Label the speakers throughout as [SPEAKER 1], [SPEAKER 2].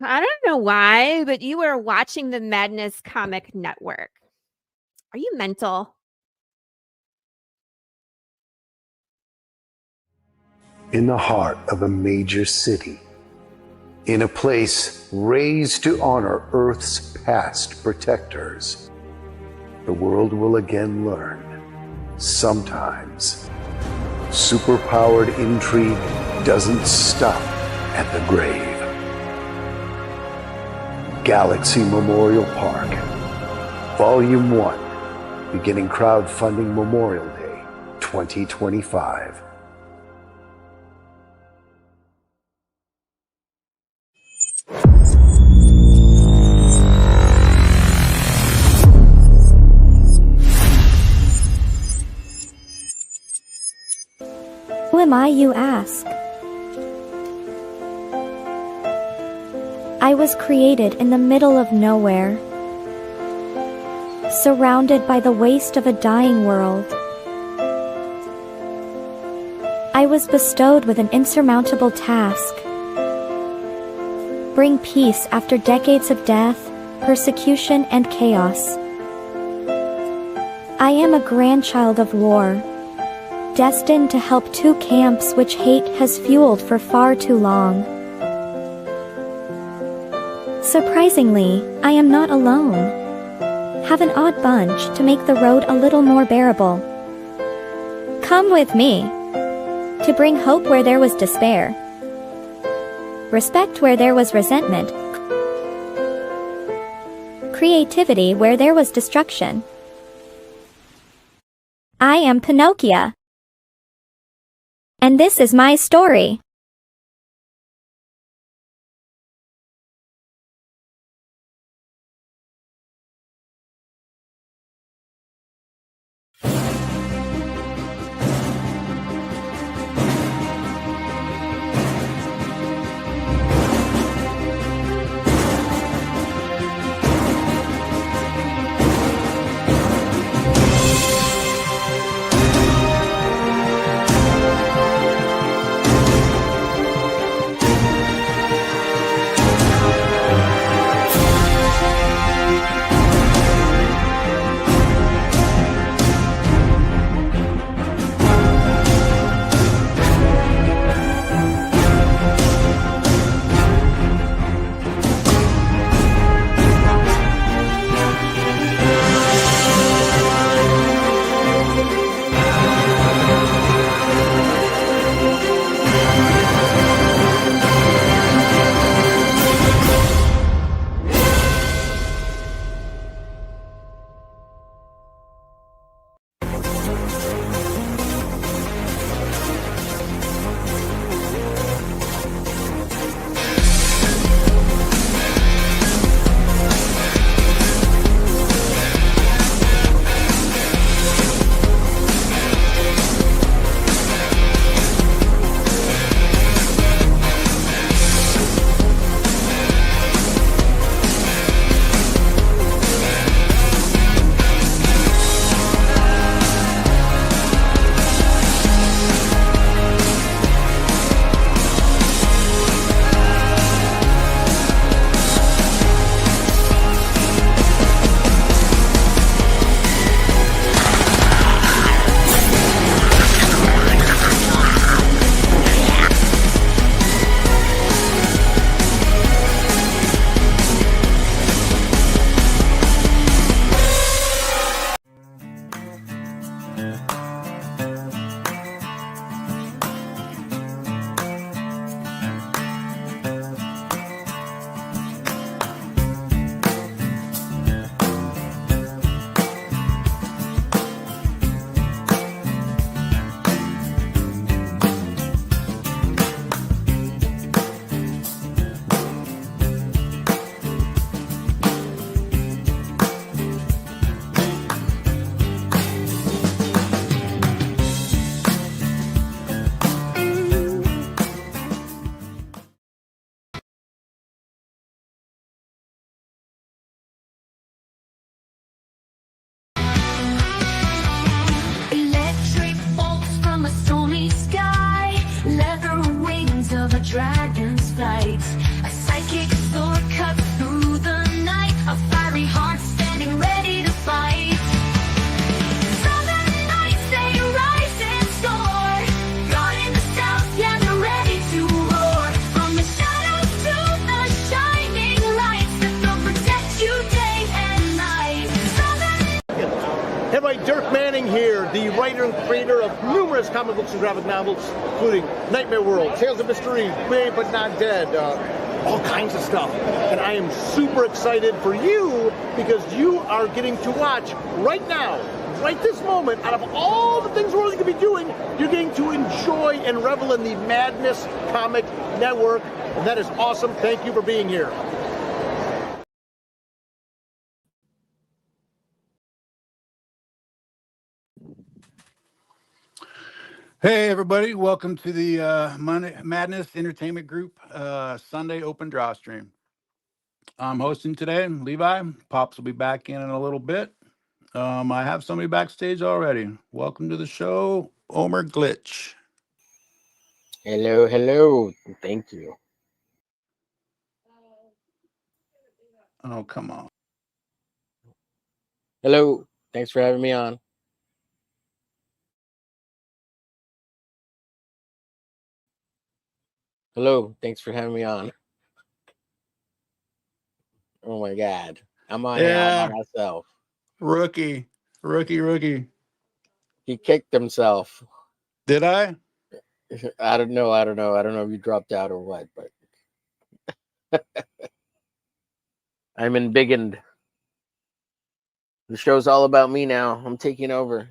[SPEAKER 1] I don't know why, but you are watching the Madness Comic Network. Are you mental?
[SPEAKER 2] In the heart of a major city, in a place raised to honor Earth's past protectors, the world will again learn, sometimes, superpowered intrigue doesn't stop at the grave. Galaxy Memorial Park, Volume 1, beginning crowdfunding Memorial Day 2025.
[SPEAKER 3] Who am I, you ask? I was created in the middle of nowhere, surrounded by the waste of a dying world. I was bestowed with an insurmountable task: bring peace after decades of death, persecution, and chaos. I am a grandchild of war, destined to help two camps which hate has fueled for far too long. Surprisingly, I am not alone. Have an odd bunch to make the road a little more bearable. Come with me, to bring hope where there was despair, respect where there was resentment, creativity where there was destruction. I am Pinocchio, and this is my story.
[SPEAKER 4] dragon's flight, a psychic sword Dirk Manning here, the writer and creator of numerous comic books and graphic novels, including Nightmare World, Tales of Mystery, Brave but Not Dead, all kinds of stuff. And I am super excited for you because you are getting to watch right now, right this moment, out of all the things we're going to be doing, you're getting to enjoy and revel in the Madness Comic Network. And that is awesome. Thank you for being here.
[SPEAKER 5] Hey everybody, welcome to the Madness Entertainment Group Sunday Open Draw Stream. I'm hosting today, Levi. Pops will be back in a little bit. I have somebody backstage already. Welcome to the show, Omer Glitch.
[SPEAKER 6] Hello, hello. Thank you.
[SPEAKER 5] Oh, come on.
[SPEAKER 6] Hello. Thanks for having me on. Hello. Thanks for having me on. Oh my God. I'm on here all by myself.
[SPEAKER 5] Rookie.
[SPEAKER 6] He kicked himself.
[SPEAKER 5] Did I?
[SPEAKER 6] I don't know. I don't know if you dropped out or what, but I'm embiggened. The show's all about me now. I'm taking over.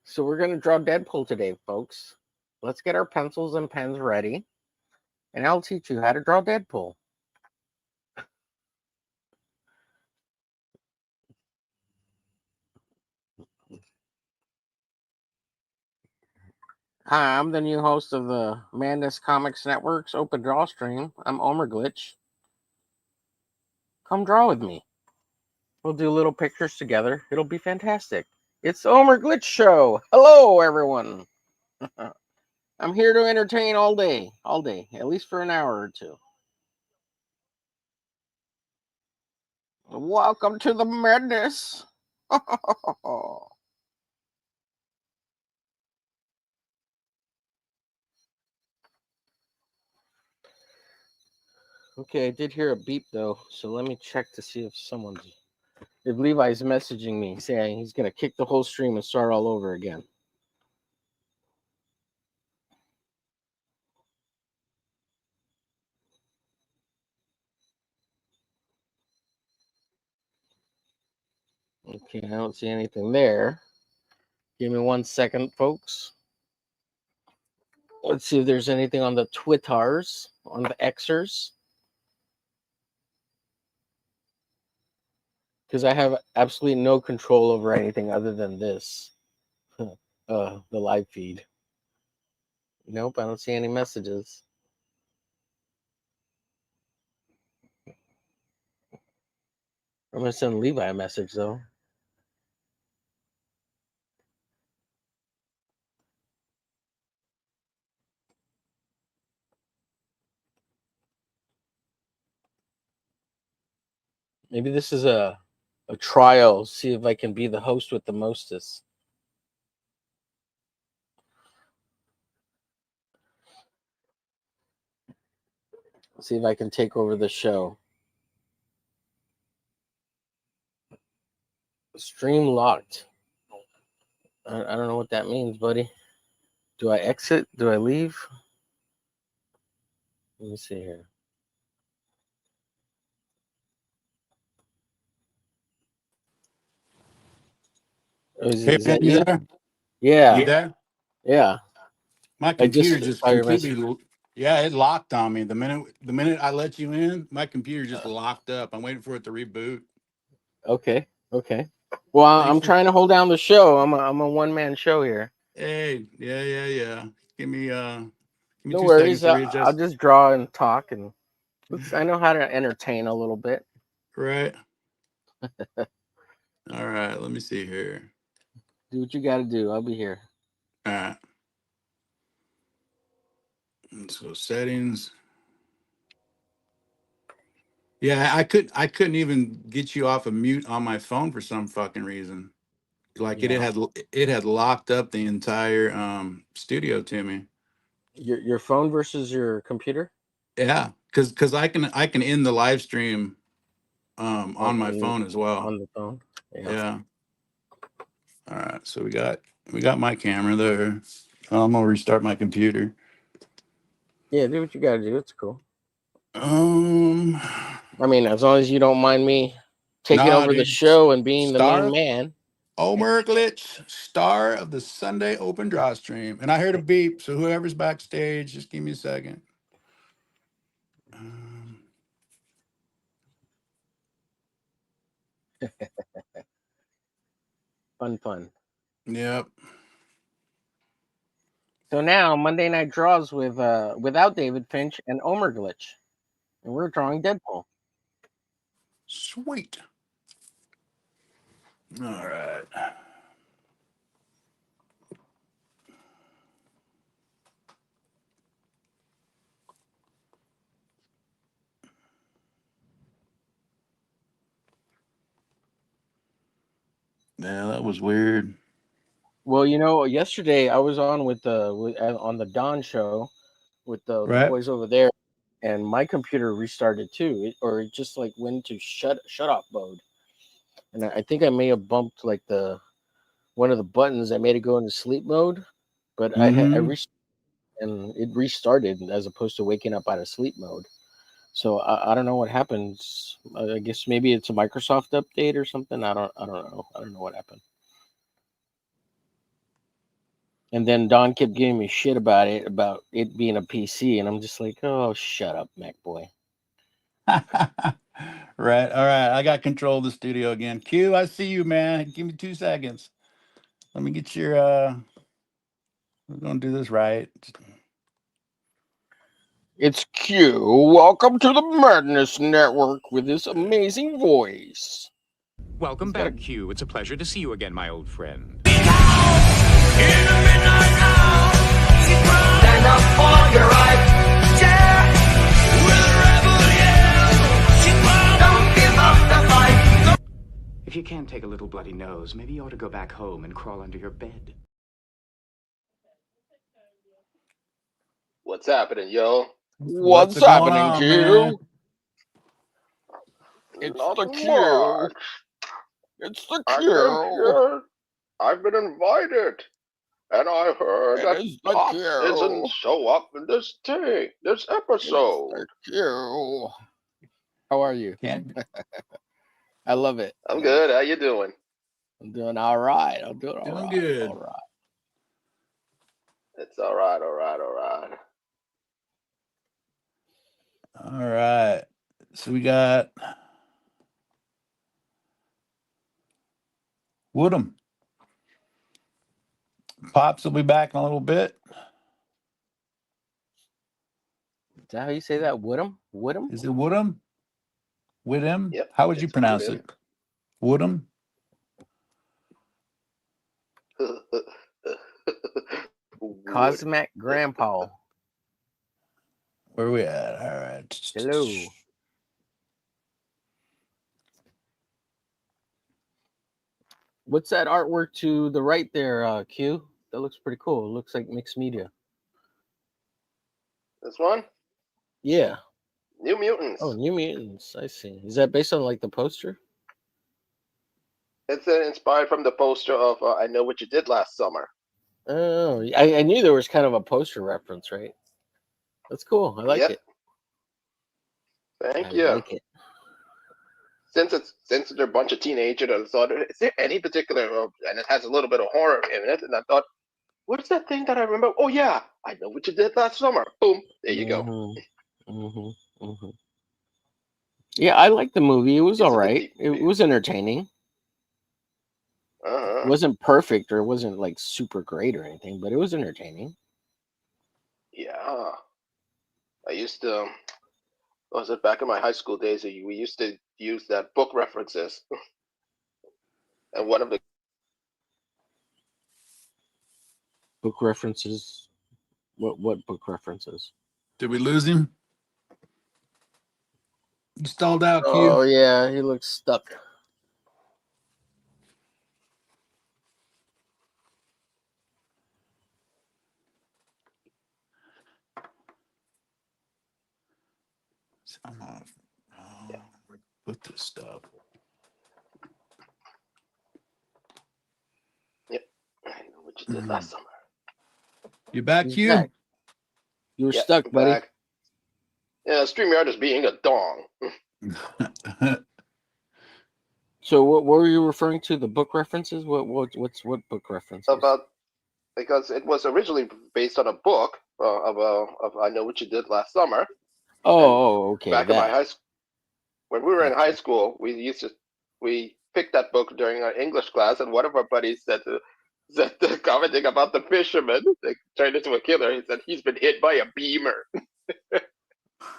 [SPEAKER 6] So we're going to draw Deadpool today, folks. Let's get our pencils and pens ready, and I'll teach you how to draw Deadpool. Hi, I'm the new host of the Madness Comics Network's Open Draw Stream. I'm Omer Glitch. Come draw with me. We'll do little pictures together. It'll be fantastic. It's the Omer Glitch Show. Hello, everyone. I'm here to entertain all day, at least for an hour or two. Welcome to the madness. Okay, I did hear a beep though, so let me check to see if Levi's messaging me saying he's gonna kick the whole stream and start all over again. Okay, I don't see anything there. Give me 1 second, folks. Let's see if there's anything on the Twitters, on the Xers. Because I have absolutely no control over anything other than this. The live feed. Nope, I don't see any messages. I'm going to send Levi a message, though. Maybe this is a trial. See if I can be the host with the mostest. See if I can take over the show. Stream locked. I don't know what that means, buddy. Do I exit? Do I leave? Let me see here. Is that you?
[SPEAKER 5] There?
[SPEAKER 6] Yeah.
[SPEAKER 5] You there?
[SPEAKER 6] Yeah.
[SPEAKER 5] My computer just completely, it locked on me. The minute I let you in, my computer just locked up. I'm waiting for it to reboot.
[SPEAKER 6] Okay. Well, I'm trying to hold down the show. I'm a one-man show here.
[SPEAKER 5] Hey, yeah. Give me
[SPEAKER 6] no
[SPEAKER 5] 2
[SPEAKER 6] worries.
[SPEAKER 5] seconds to readjust.
[SPEAKER 6] I'll just draw and talk, and I know how to entertain a little bit.
[SPEAKER 5] Right. All right. Let me see here.
[SPEAKER 6] Do what you got to do. I'll be here.
[SPEAKER 5] All right. Let's go settings. Yeah, I couldn't even get you off of mute on my phone for some fucking reason. Like it had locked up the entire studio to me.
[SPEAKER 6] Your phone versus your computer?
[SPEAKER 5] Yeah, because I can end the live stream on my phone as well.
[SPEAKER 6] On the phone.
[SPEAKER 5] Yeah. All right, so we got my camera there. I'm gonna restart my computer.
[SPEAKER 6] Yeah, do what you gotta do. It's cool.
[SPEAKER 5] I
[SPEAKER 6] mean, as long as you don't mind me taking over the show and being the main man.
[SPEAKER 5] Omer Glitch, star of the Sunday Open Draw Stream. And I heard a beep, so whoever's backstage, just give me a second.
[SPEAKER 6] Fun.
[SPEAKER 5] Yep.
[SPEAKER 6] So now Monday Night Draws with without David Finch and Omer Glitch, and we're drawing Deadpool.
[SPEAKER 5] Sweet. All right. Yeah, that was weird.
[SPEAKER 6] Well, yesterday I was on on the Dawn show with the boys over there, and my computer restarted too, it just like went to shut off mode, and I think I may have bumped like one of the buttons that made it go into sleep mode, but I and it restarted as opposed to waking up out of sleep mode. So I don't know what happens. I guess maybe it's a Microsoft update or something. I don't know. I don't know what happened. And then Don kept giving me shit about it being a PC, and I'm just like, oh, shut up, Mac boy.
[SPEAKER 5] Right. All right. I got control of the studio again. Q, I see you, man. Give me 2 seconds. Let me get your we're gonna do this right.
[SPEAKER 6] It's Q. Welcome to the Madness Network with this amazing voice.
[SPEAKER 7] Welcome back, Q. It's a pleasure to see you again, my old friend.
[SPEAKER 8] Stand up for your right. Yeah. We're a rebel, yeah. Don't give up the fight.
[SPEAKER 7] If you can't take a little bloody nose, maybe you ought to go back home and crawl under your bed.
[SPEAKER 9] What's happening, yo?
[SPEAKER 6] What's happening, Q? It's the Q. It's the Q.
[SPEAKER 9] I've been invited. And I heard that Pop doesn't show up in this episode.
[SPEAKER 6] It's the Q. How are you? I love it.
[SPEAKER 9] I'm good. How you doing?
[SPEAKER 6] I'm doing all right. I'm doing all
[SPEAKER 5] doing
[SPEAKER 6] right.
[SPEAKER 5] Good.
[SPEAKER 6] All right.
[SPEAKER 9] It's all right.
[SPEAKER 5] All right. So we got Woodham. Pops will be back in a little bit.
[SPEAKER 6] Is that how you say that? Woodham?
[SPEAKER 5] Is it Woodham? Woodham?
[SPEAKER 9] Yep.
[SPEAKER 5] How would you pronounce it? Woodham?
[SPEAKER 6] Cosmac Grandpa.
[SPEAKER 5] Where are we at? All right.
[SPEAKER 6] Hello. What's that artwork to the right there, Q? That looks pretty cool. It looks like mixed media.
[SPEAKER 9] This one?
[SPEAKER 6] Yeah.
[SPEAKER 9] New Mutants.
[SPEAKER 6] Oh, New Mutants. I see. Is that based on like the poster?
[SPEAKER 9] It's inspired from the poster of I Know What You Did Last Summer.
[SPEAKER 6] Oh, I knew there was kind of a poster reference, right? That's cool. I like it.
[SPEAKER 9] Thank you.
[SPEAKER 6] I like it.
[SPEAKER 9] Since they're a bunch of teenagers, I thought, is there any particular, and it has a little bit of horror in it, and I thought, what's that thing that I remember? Oh yeah, I Know What You Did Last Summer. Boom, there you go.
[SPEAKER 6] Yeah, I liked the movie. It was all right. It was entertaining. It wasn't perfect or it wasn't like super great or anything, but it was entertaining.
[SPEAKER 9] Yeah. I used to, was it back in my high school days, we used to use that book references. And one of the
[SPEAKER 6] book references, what book references?
[SPEAKER 5] Did we lose him? You stalled out, Q.
[SPEAKER 6] Oh yeah, he looks stuck.
[SPEAKER 5] I'm off. Put this stuff.
[SPEAKER 9] what you did last summer.
[SPEAKER 5] You back,
[SPEAKER 6] He's
[SPEAKER 5] Q?
[SPEAKER 6] back. You were stuck, buddy.
[SPEAKER 9] Back. Yeah, StreamYard is being a dong.
[SPEAKER 6] So what were you referring to? The book references? What book references?
[SPEAKER 9] Because it was originally based on a book of I Know What You Did Last Summer.
[SPEAKER 6] Okay.
[SPEAKER 9] Back in my high school, when we were in high school, we picked that book during our English class, and one of our buddies said commenting about the fisherman, they turned into a killer. He said he's been hit by a beamer.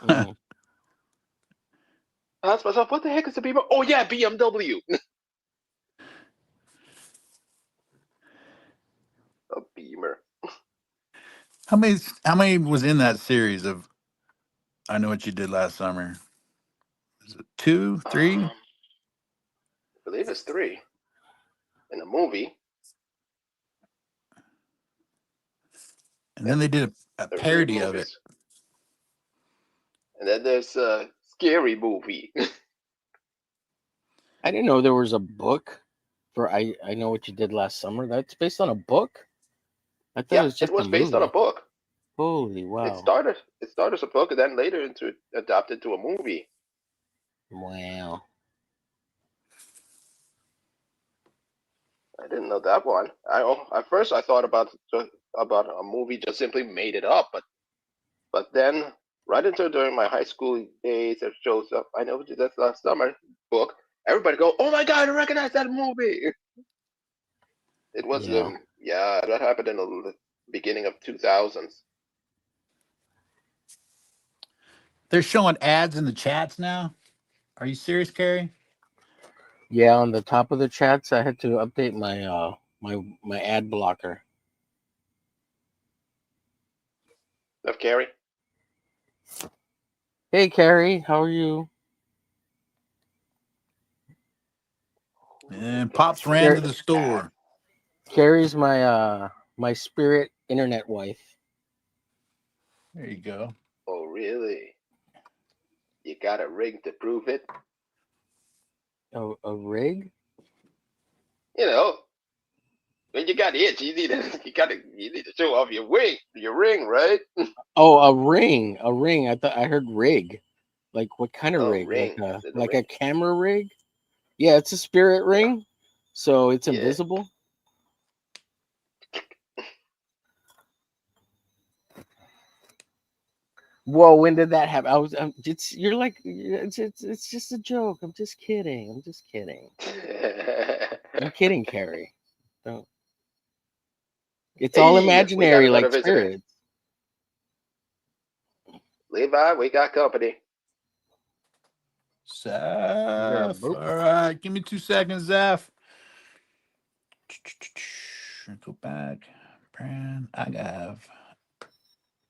[SPEAKER 9] I asked myself, what the heck is a beamer? Oh yeah, BMW. A beamer.
[SPEAKER 5] How many was in that series of I Know What You Did Last Summer? Is it 2, 3?
[SPEAKER 9] I believe it's 3 in the movie.
[SPEAKER 5] And then they did a parody of it.
[SPEAKER 9] And then there's a scary movie.
[SPEAKER 6] I didn't know there was a book for I Know What You Did Last Summer. That's based on a book? I thought it was
[SPEAKER 9] based on a book.
[SPEAKER 6] Holy wow.
[SPEAKER 9] It started as a book and then later adapted to a movie.
[SPEAKER 6] Wow.
[SPEAKER 9] I didn't know that one. At first I thought about a movie just simply made it up, but then during my high school days, it shows up I Know What You Did Last Summer book. Everybody go, oh my God, I recognize that movie. It was that happened in the beginning of 2000s.
[SPEAKER 5] They're showing ads in the chats now. Are you serious, Carrie?
[SPEAKER 6] Yeah, on the top of the chats, I had to update my my ad blocker.
[SPEAKER 9] Of Carrie.
[SPEAKER 6] Hey, Carrie, how are you?
[SPEAKER 5] And Pops ran to the store.
[SPEAKER 6] Carrie's my my spirit internet wife.
[SPEAKER 5] There you go.
[SPEAKER 9] Oh, really? You got a rig to prove it?
[SPEAKER 6] A rig?
[SPEAKER 9] You know, when you got itch, you need to show off your ring, right?
[SPEAKER 6] Oh, a ring. I heard rig. Like what kind of rig?
[SPEAKER 9] Ring.
[SPEAKER 6] Like a camera rig? Yeah, it's a spirit ring, so it's invisible. Whoa, when did that happen? It's just a joke. I'm just kidding. I'm kidding, Carrie. Don't. It's all imaginary, like spirits.
[SPEAKER 9] Levi, we got company.
[SPEAKER 5] Zeph. All right, give me 2 seconds, Zeph. Go back. Brand. I have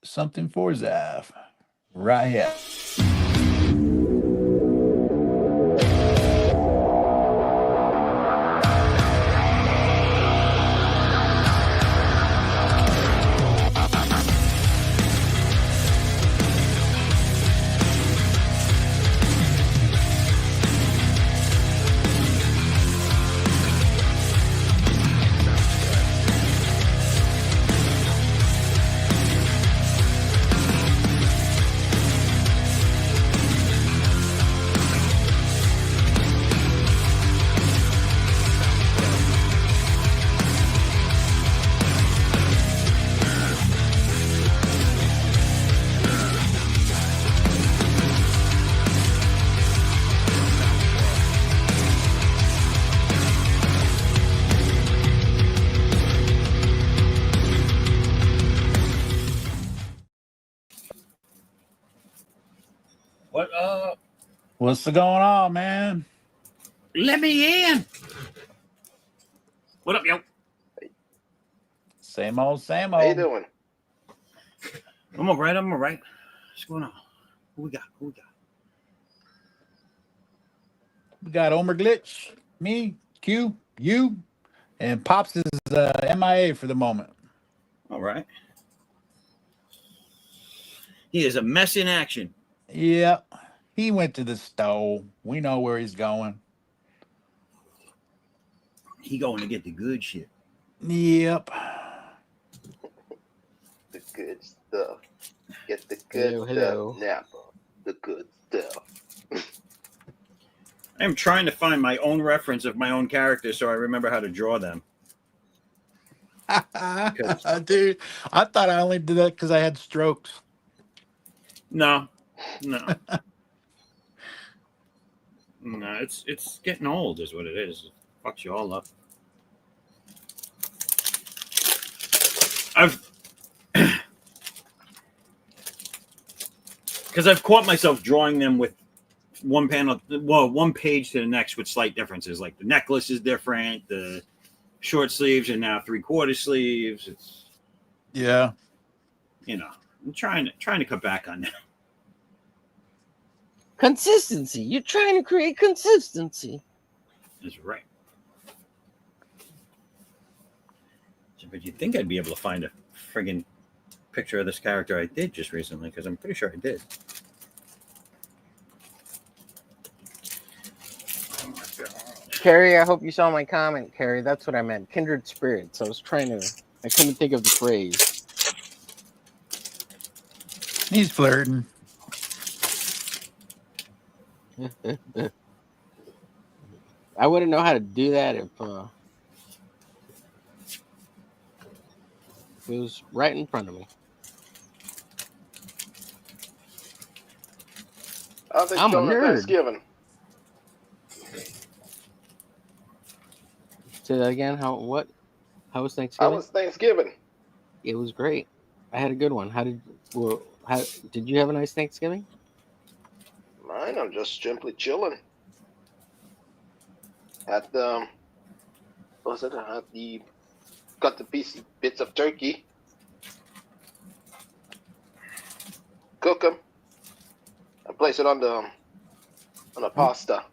[SPEAKER 5] something for Zeph right here.
[SPEAKER 10] What up?
[SPEAKER 5] What's going on, man?
[SPEAKER 10] Let me in. What up, yo?
[SPEAKER 5] Same old.
[SPEAKER 9] How you doing?
[SPEAKER 10] I'm all right. What's going on? Who we got?
[SPEAKER 5] We got Omer Glitch, me, Q, you, and Pops is MIA for the moment.
[SPEAKER 10] All right. He is a mess in action.
[SPEAKER 5] Yep. He went to the store. We know where he's going.
[SPEAKER 10] He going to get the good shit.
[SPEAKER 5] Yep.
[SPEAKER 9] good stuff. Get the good stuff, Napa. The good stuff.
[SPEAKER 10] I'm trying to find my own reference of my own characters so I remember how to draw them.
[SPEAKER 5] Dude, I thought I only did that because I had strokes.
[SPEAKER 10] No. No, it's getting old is what it is. It fucks you all up. Because I've caught myself drawing them with one page to the next with slight differences. Like the necklace is different, the short sleeves are now 3/4 sleeves. It's I'm trying to cut back on that.
[SPEAKER 6] Consistency. You're trying to create consistency.
[SPEAKER 10] That's right. But you'd think I'd be able to find a friggin' picture of this character I did just recently, because I'm pretty sure I did. Oh my God.
[SPEAKER 6] Carrie, I hope you saw my comment, Carrie. That's what I meant. Kindred spirits. I couldn't think of the phrase.
[SPEAKER 5] He's flirting.
[SPEAKER 6] I wouldn't know how to do that if it was right in front of me.
[SPEAKER 9] How's it
[SPEAKER 6] I'm a
[SPEAKER 9] going on
[SPEAKER 6] nerd.
[SPEAKER 9] Thanksgiving?
[SPEAKER 6] Say that again. How was
[SPEAKER 9] How
[SPEAKER 6] Thanksgiving?
[SPEAKER 9] was Thanksgiving?
[SPEAKER 6] It was great. I had a good one. How did you have a nice Thanksgiving?
[SPEAKER 9] Mine, I'm just simply chilling. At the cut the bits of turkey, cook them, and place it on the pasta.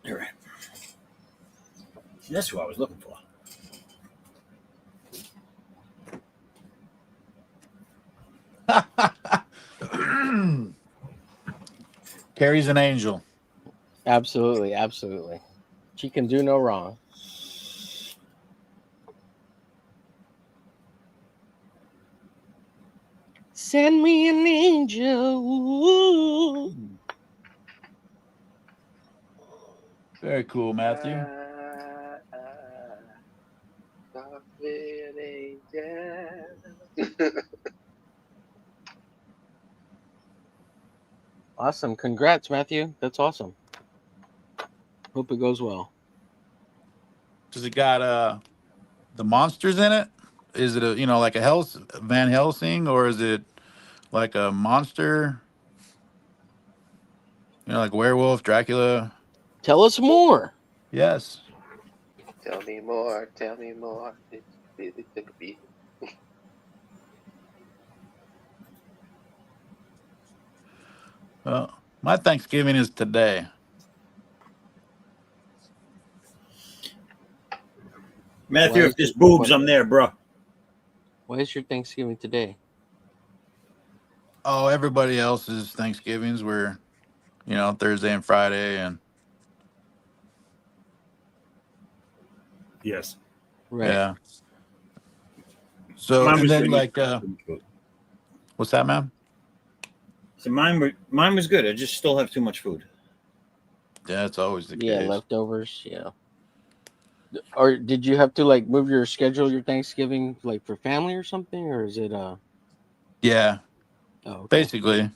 [SPEAKER 10] All right. That's what I was looking for.
[SPEAKER 5] Carrie's an angel.
[SPEAKER 6] Absolutely, absolutely. She can do no wrong. Send me an angel.
[SPEAKER 5] Very cool, Matthew.
[SPEAKER 6] Awesome. Congrats, Matthew. That's awesome. Hope it goes well.
[SPEAKER 5] Does it got the monsters in it? Is it like a Van Helsing, or is it like a monster? Like werewolf, Dracula?
[SPEAKER 6] Tell us more.
[SPEAKER 5] Yes.
[SPEAKER 9] Tell me more. Tell me more. It's really took a beat.
[SPEAKER 5] Well, my Thanksgiving is today.
[SPEAKER 10] Matthew, if there's boobs, I'm there, bro.
[SPEAKER 6] Why is your Thanksgiving today?
[SPEAKER 5] Oh, everybody else's Thanksgivings were, Thursday and Friday, and
[SPEAKER 10] yes,
[SPEAKER 6] right.
[SPEAKER 5] Yeah. So and then what's that, man?
[SPEAKER 10] So mine was good. I just still have too much food.
[SPEAKER 5] Yeah, it's always the case.
[SPEAKER 6] Yeah, leftovers. Yeah. Or did you have to move your Thanksgiving for family or something, or is it
[SPEAKER 5] Yeah.
[SPEAKER 6] Oh, okay.
[SPEAKER 5] Basically.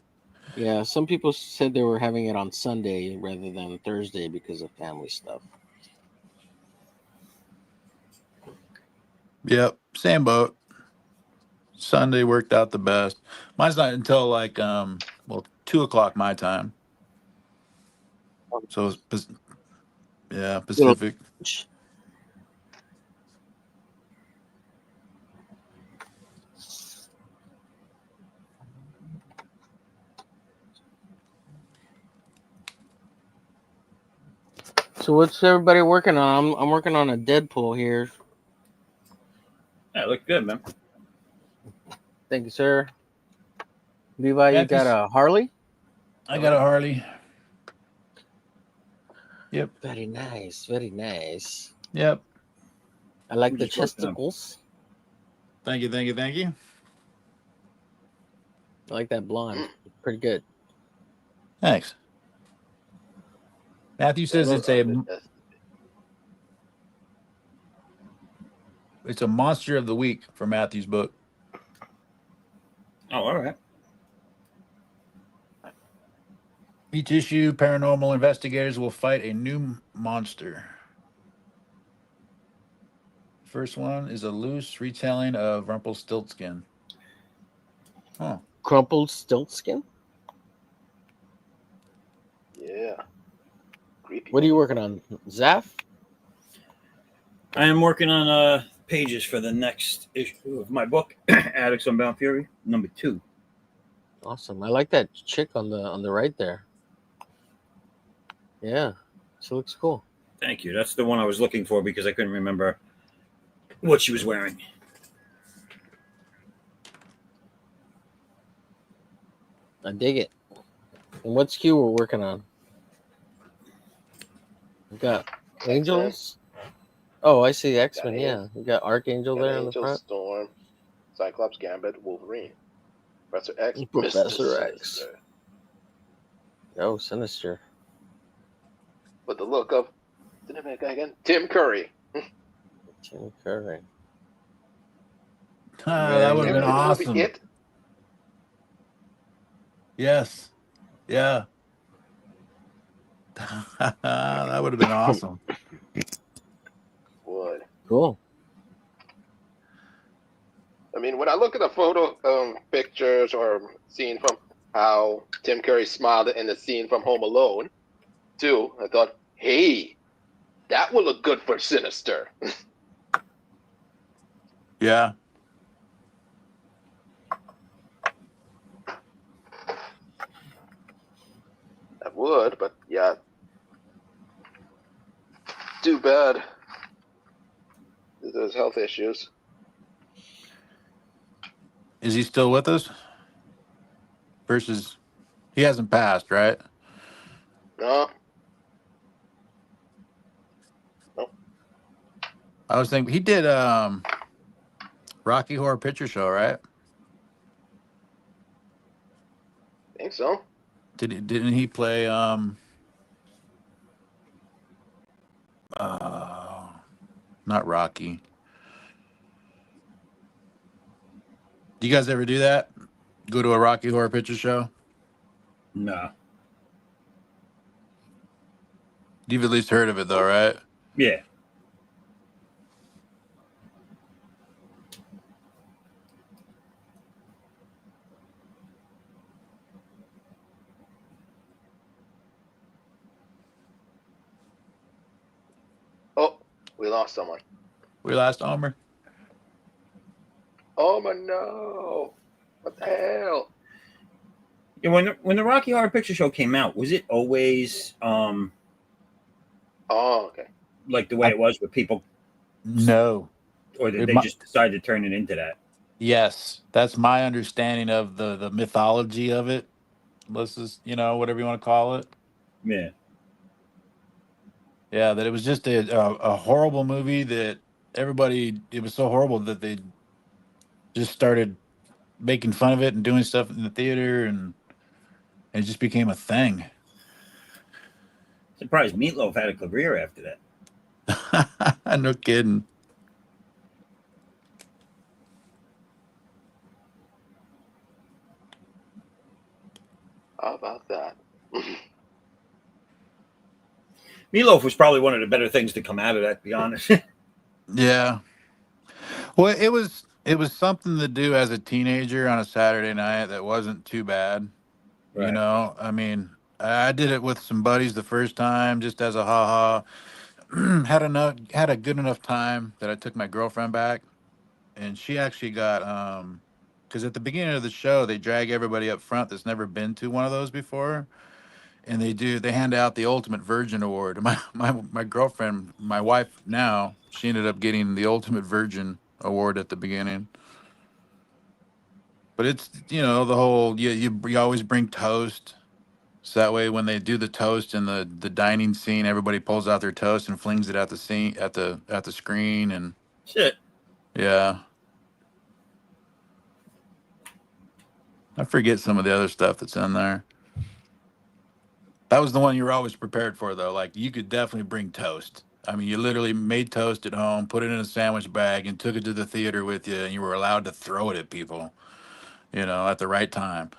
[SPEAKER 6] Yeah, some people said they were having it on Sunday rather than Thursday because of family stuff.
[SPEAKER 5] Yep, same boat. Sunday worked out the best. Mine's not until 2:00 my time. So it's Pacific.
[SPEAKER 6] So what's everybody working on? I'm working on a Deadpool here.
[SPEAKER 10] Yeah, look good, man.
[SPEAKER 6] Thank you, sir. Levi, you got a Harley?
[SPEAKER 5] I got a Harley. Yep.
[SPEAKER 6] Very nice. Very nice.
[SPEAKER 5] Yep.
[SPEAKER 6] I like
[SPEAKER 10] We're
[SPEAKER 6] the
[SPEAKER 10] just working on-
[SPEAKER 6] chesticles.
[SPEAKER 5] Thank you, thank you, thank you.
[SPEAKER 6] I like that blonde. Pretty good.
[SPEAKER 5] Thanks. Matthew says it's a monster of the week for Matthew's book.
[SPEAKER 10] Oh, all right.
[SPEAKER 5] Each issue, paranormal investigators will fight a new monster. First one is a loose retelling of Rumpelstiltskin. Huh.
[SPEAKER 6] Crumpled Stiltskin?
[SPEAKER 9] Yeah. Creepy.
[SPEAKER 6] What are you working on, Zaf?
[SPEAKER 10] I am working on pages for the next issue of my book, Addicts on Bound Fury, number 2.
[SPEAKER 6] Awesome. I like that chick on the right there. Yeah, she looks cool.
[SPEAKER 10] Thank you. That's the one I was looking for because I couldn't remember what she was wearing.
[SPEAKER 6] I dig it. And what SKU we're working on? We got Angels. Oh, I see X-Men. Yeah, we got Archangel there on the front.
[SPEAKER 9] Storm, Cyclops, Gambit, Wolverine, Professor X,
[SPEAKER 6] Professor
[SPEAKER 9] Mr.
[SPEAKER 6] X.
[SPEAKER 9] Sinister.
[SPEAKER 6] Oh, Sinister.
[SPEAKER 9] With the look of Tim Curry.
[SPEAKER 6] Tim Curry.
[SPEAKER 5] That would have been
[SPEAKER 9] Remember the movie
[SPEAKER 5] awesome.
[SPEAKER 9] It?
[SPEAKER 5] Yes. Yeah. That would have been awesome.
[SPEAKER 9] Would.
[SPEAKER 6] Cool.
[SPEAKER 9] I mean, when I look at the photo pictures or scene from how Tim Curry smiled in the scene from Home Alone, too, I thought, hey, that will look good for Sinister.
[SPEAKER 5] Yeah.
[SPEAKER 9] That would, but yeah. Too bad. There's health issues.
[SPEAKER 5] Is he still with us? Versus, he hasn't passed, right?
[SPEAKER 9] No. Nope.
[SPEAKER 5] I was thinking he did Rocky Horror Picture Show, right?
[SPEAKER 9] Think so.
[SPEAKER 5] Didn't he play not Rocky? Do you guys ever do that? Go to a Rocky Horror Picture Show?
[SPEAKER 10] No.
[SPEAKER 5] You've at least heard of it though, right?
[SPEAKER 10] Yeah.
[SPEAKER 9] Oh, we lost someone.
[SPEAKER 5] We lost Omer.
[SPEAKER 9] Oh my no! What the hell?
[SPEAKER 10] Yeah, when the Rocky Horror Picture Show came out, was it always
[SPEAKER 9] Oh, okay.
[SPEAKER 10] like the way it was with people,
[SPEAKER 5] No.
[SPEAKER 10] or did they just decide to turn it into that?
[SPEAKER 5] Yes, that's my understanding of the mythology of it. Let's just, whatever you want to call it.
[SPEAKER 10] Yeah.
[SPEAKER 5] Yeah, that it was just a horrible movie that everybody, it was so horrible that they just started making fun of it and doing stuff in the theater, and it just became a thing.
[SPEAKER 10] Surprised Meatloaf had a career after that.
[SPEAKER 5] No kidding.
[SPEAKER 9] How about that?
[SPEAKER 10] Meatloaf was probably one of the better things to come out of that, to be honest.
[SPEAKER 5] Yeah. Well, it was something to do as a teenager on a Saturday night that wasn't too bad.
[SPEAKER 10] Right.
[SPEAKER 5] I mean, I did it with some buddies the first time just as a ha-ha. had a good enough time that I took my girlfriend back, and she actually got because at the beginning of the show they drag everybody up front that's never been to one of those before, and they hand out the Ultimate Virgin Award. My girlfriend, my wife now, she ended up getting the Ultimate Virgin Award at the beginning. But it's the whole you always bring toast. So that way, when they do the toast in the dining scene, everybody pulls out their toast and flings it at the scene at the screen, and
[SPEAKER 10] Shit.
[SPEAKER 5] yeah. I forget some of the other stuff that's in there. That was the one you were always prepared for, though. Like, you could definitely bring toast. I mean, you literally made toast at home, put it in a sandwich bag, and took it to the theater with you, and you were allowed to throw it at people, at the right time.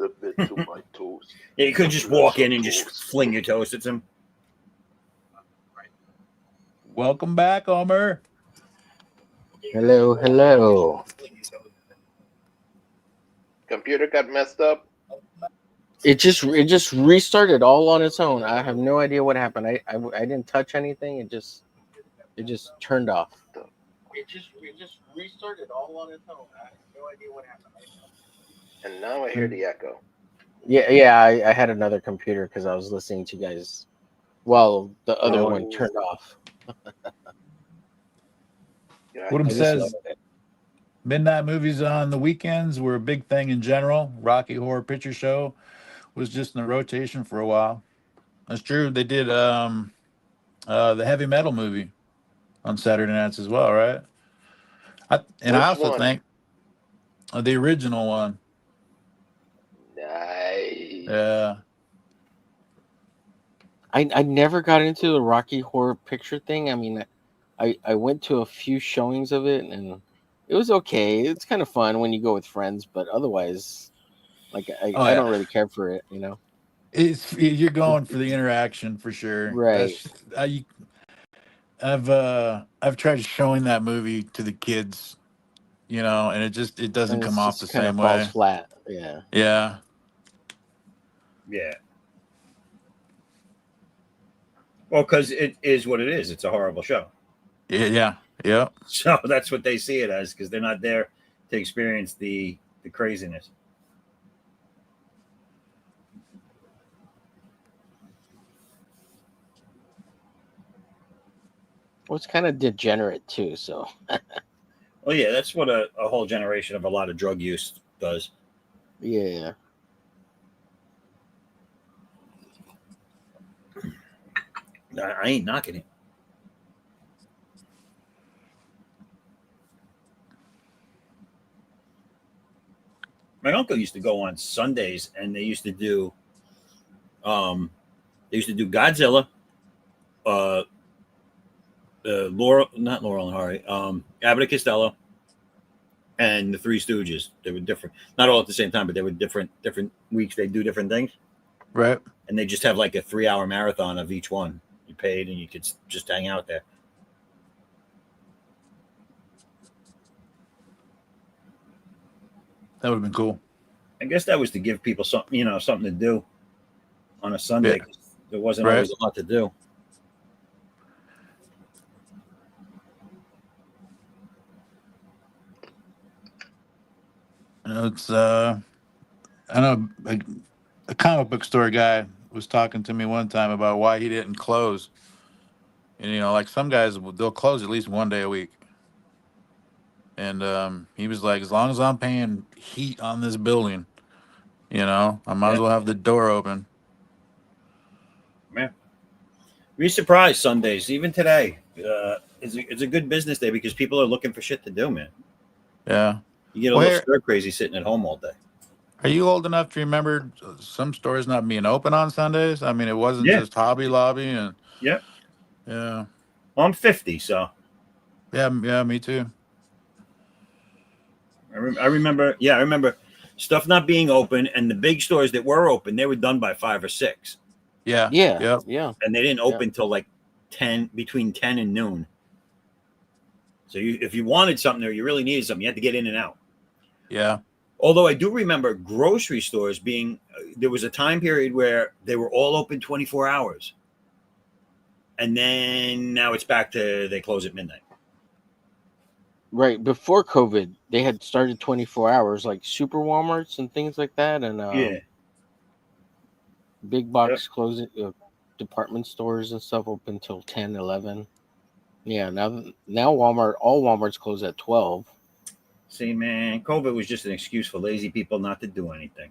[SPEAKER 9] It's a bit too much toast.
[SPEAKER 10] Yeah, you could just walk in and just fling your toast at them.
[SPEAKER 5] Welcome back, Homer.
[SPEAKER 6] Hello, hello.
[SPEAKER 9] Computer got messed up.
[SPEAKER 6] It just restarted all on its own. I have no idea what happened. I didn't touch anything. It just turned off. It just restarted all on its own. I have no idea what happened.
[SPEAKER 9] And now I hear the echo.
[SPEAKER 6] Yeah. I had another computer because I was listening to you guys. Well, the other one turned off.
[SPEAKER 5] Woodham says midnight movies on the weekends were a big thing in general. Rocky Horror Picture Show was just in the rotation for a while. That's true. They did the heavy metal movie on Saturday nights as well, right? I also think the original one.
[SPEAKER 9] Nice.
[SPEAKER 5] Yeah.
[SPEAKER 6] I never got into the Rocky Horror Picture thing. I mean, I went to a few showings of it, and it was okay. It's kind of fun when you go with friends, but otherwise, like I don't really care for it,
[SPEAKER 5] You're going for the interaction for sure,
[SPEAKER 6] right?
[SPEAKER 5] I've tried showing that movie to the kids, and it doesn't come off the same way.
[SPEAKER 6] Falls flat. Yeah.
[SPEAKER 5] Yeah.
[SPEAKER 10] Yeah. Well, because it is what it is. It's a horrible show.
[SPEAKER 5] Yeah.
[SPEAKER 10] So that's what they see it as, because they're not there to experience the craziness.
[SPEAKER 6] Well, it's kind of degenerate too. So.
[SPEAKER 10] Well, yeah, that's what a whole generation of a lot of drug use does.
[SPEAKER 6] Yeah.
[SPEAKER 10] I ain't knocking it. My uncle used to go on Sundays, and they used to do Godzilla, Laurel and Hardy, Abbott and Costello, and the Three Stooges. They were different, not all at the same time, but they were different weeks. They do different things,
[SPEAKER 5] right?
[SPEAKER 10] And they just have like a 3-hour marathon of each one. You paid, and you could just hang out there.
[SPEAKER 5] That would have been cool.
[SPEAKER 10] I guess that was to give people something to do on a Sunday.
[SPEAKER 5] Yeah.
[SPEAKER 10] There wasn't always a lot to do.
[SPEAKER 5] It's I know a comic book store guy was talking to me one time about why he didn't close. And like some guys, they'll close at least one day a week. And he was like, as long as I'm paying heat on this building, I might as well have the door open.
[SPEAKER 10] Man, be surprised Sundays, even today. It's a good business day because people are looking for shit to do, man.
[SPEAKER 5] Yeah.
[SPEAKER 10] You get a little stir crazy sitting at home all day.
[SPEAKER 5] Are you old enough to remember some stores not being open on Sundays? I mean, it wasn't just Hobby Lobby and.
[SPEAKER 10] Yeah.
[SPEAKER 5] Yeah.
[SPEAKER 10] Well, I'm 50, so.
[SPEAKER 5] Yeah, me too.
[SPEAKER 10] I remember stuff not being open, and the big stores that were open, they were done by 5 or 6.
[SPEAKER 6] Yeah.
[SPEAKER 10] And they didn't open till like between 10 and noon. So if you wanted something or you really needed something, you had to get in and out.
[SPEAKER 5] Yeah.
[SPEAKER 10] Although I do remember grocery stores there was a time period where they were all open 24 hours. And then now it's back to they close at midnight.
[SPEAKER 6] Right. Before COVID, they had started 24 hours, like super Walmarts and things like that. And big box closing, department stores and stuff open till 10, 11. Yeah, now Walmart, all Walmarts close at 12.
[SPEAKER 10] See, man, COVID was just an excuse for lazy people not to do anything.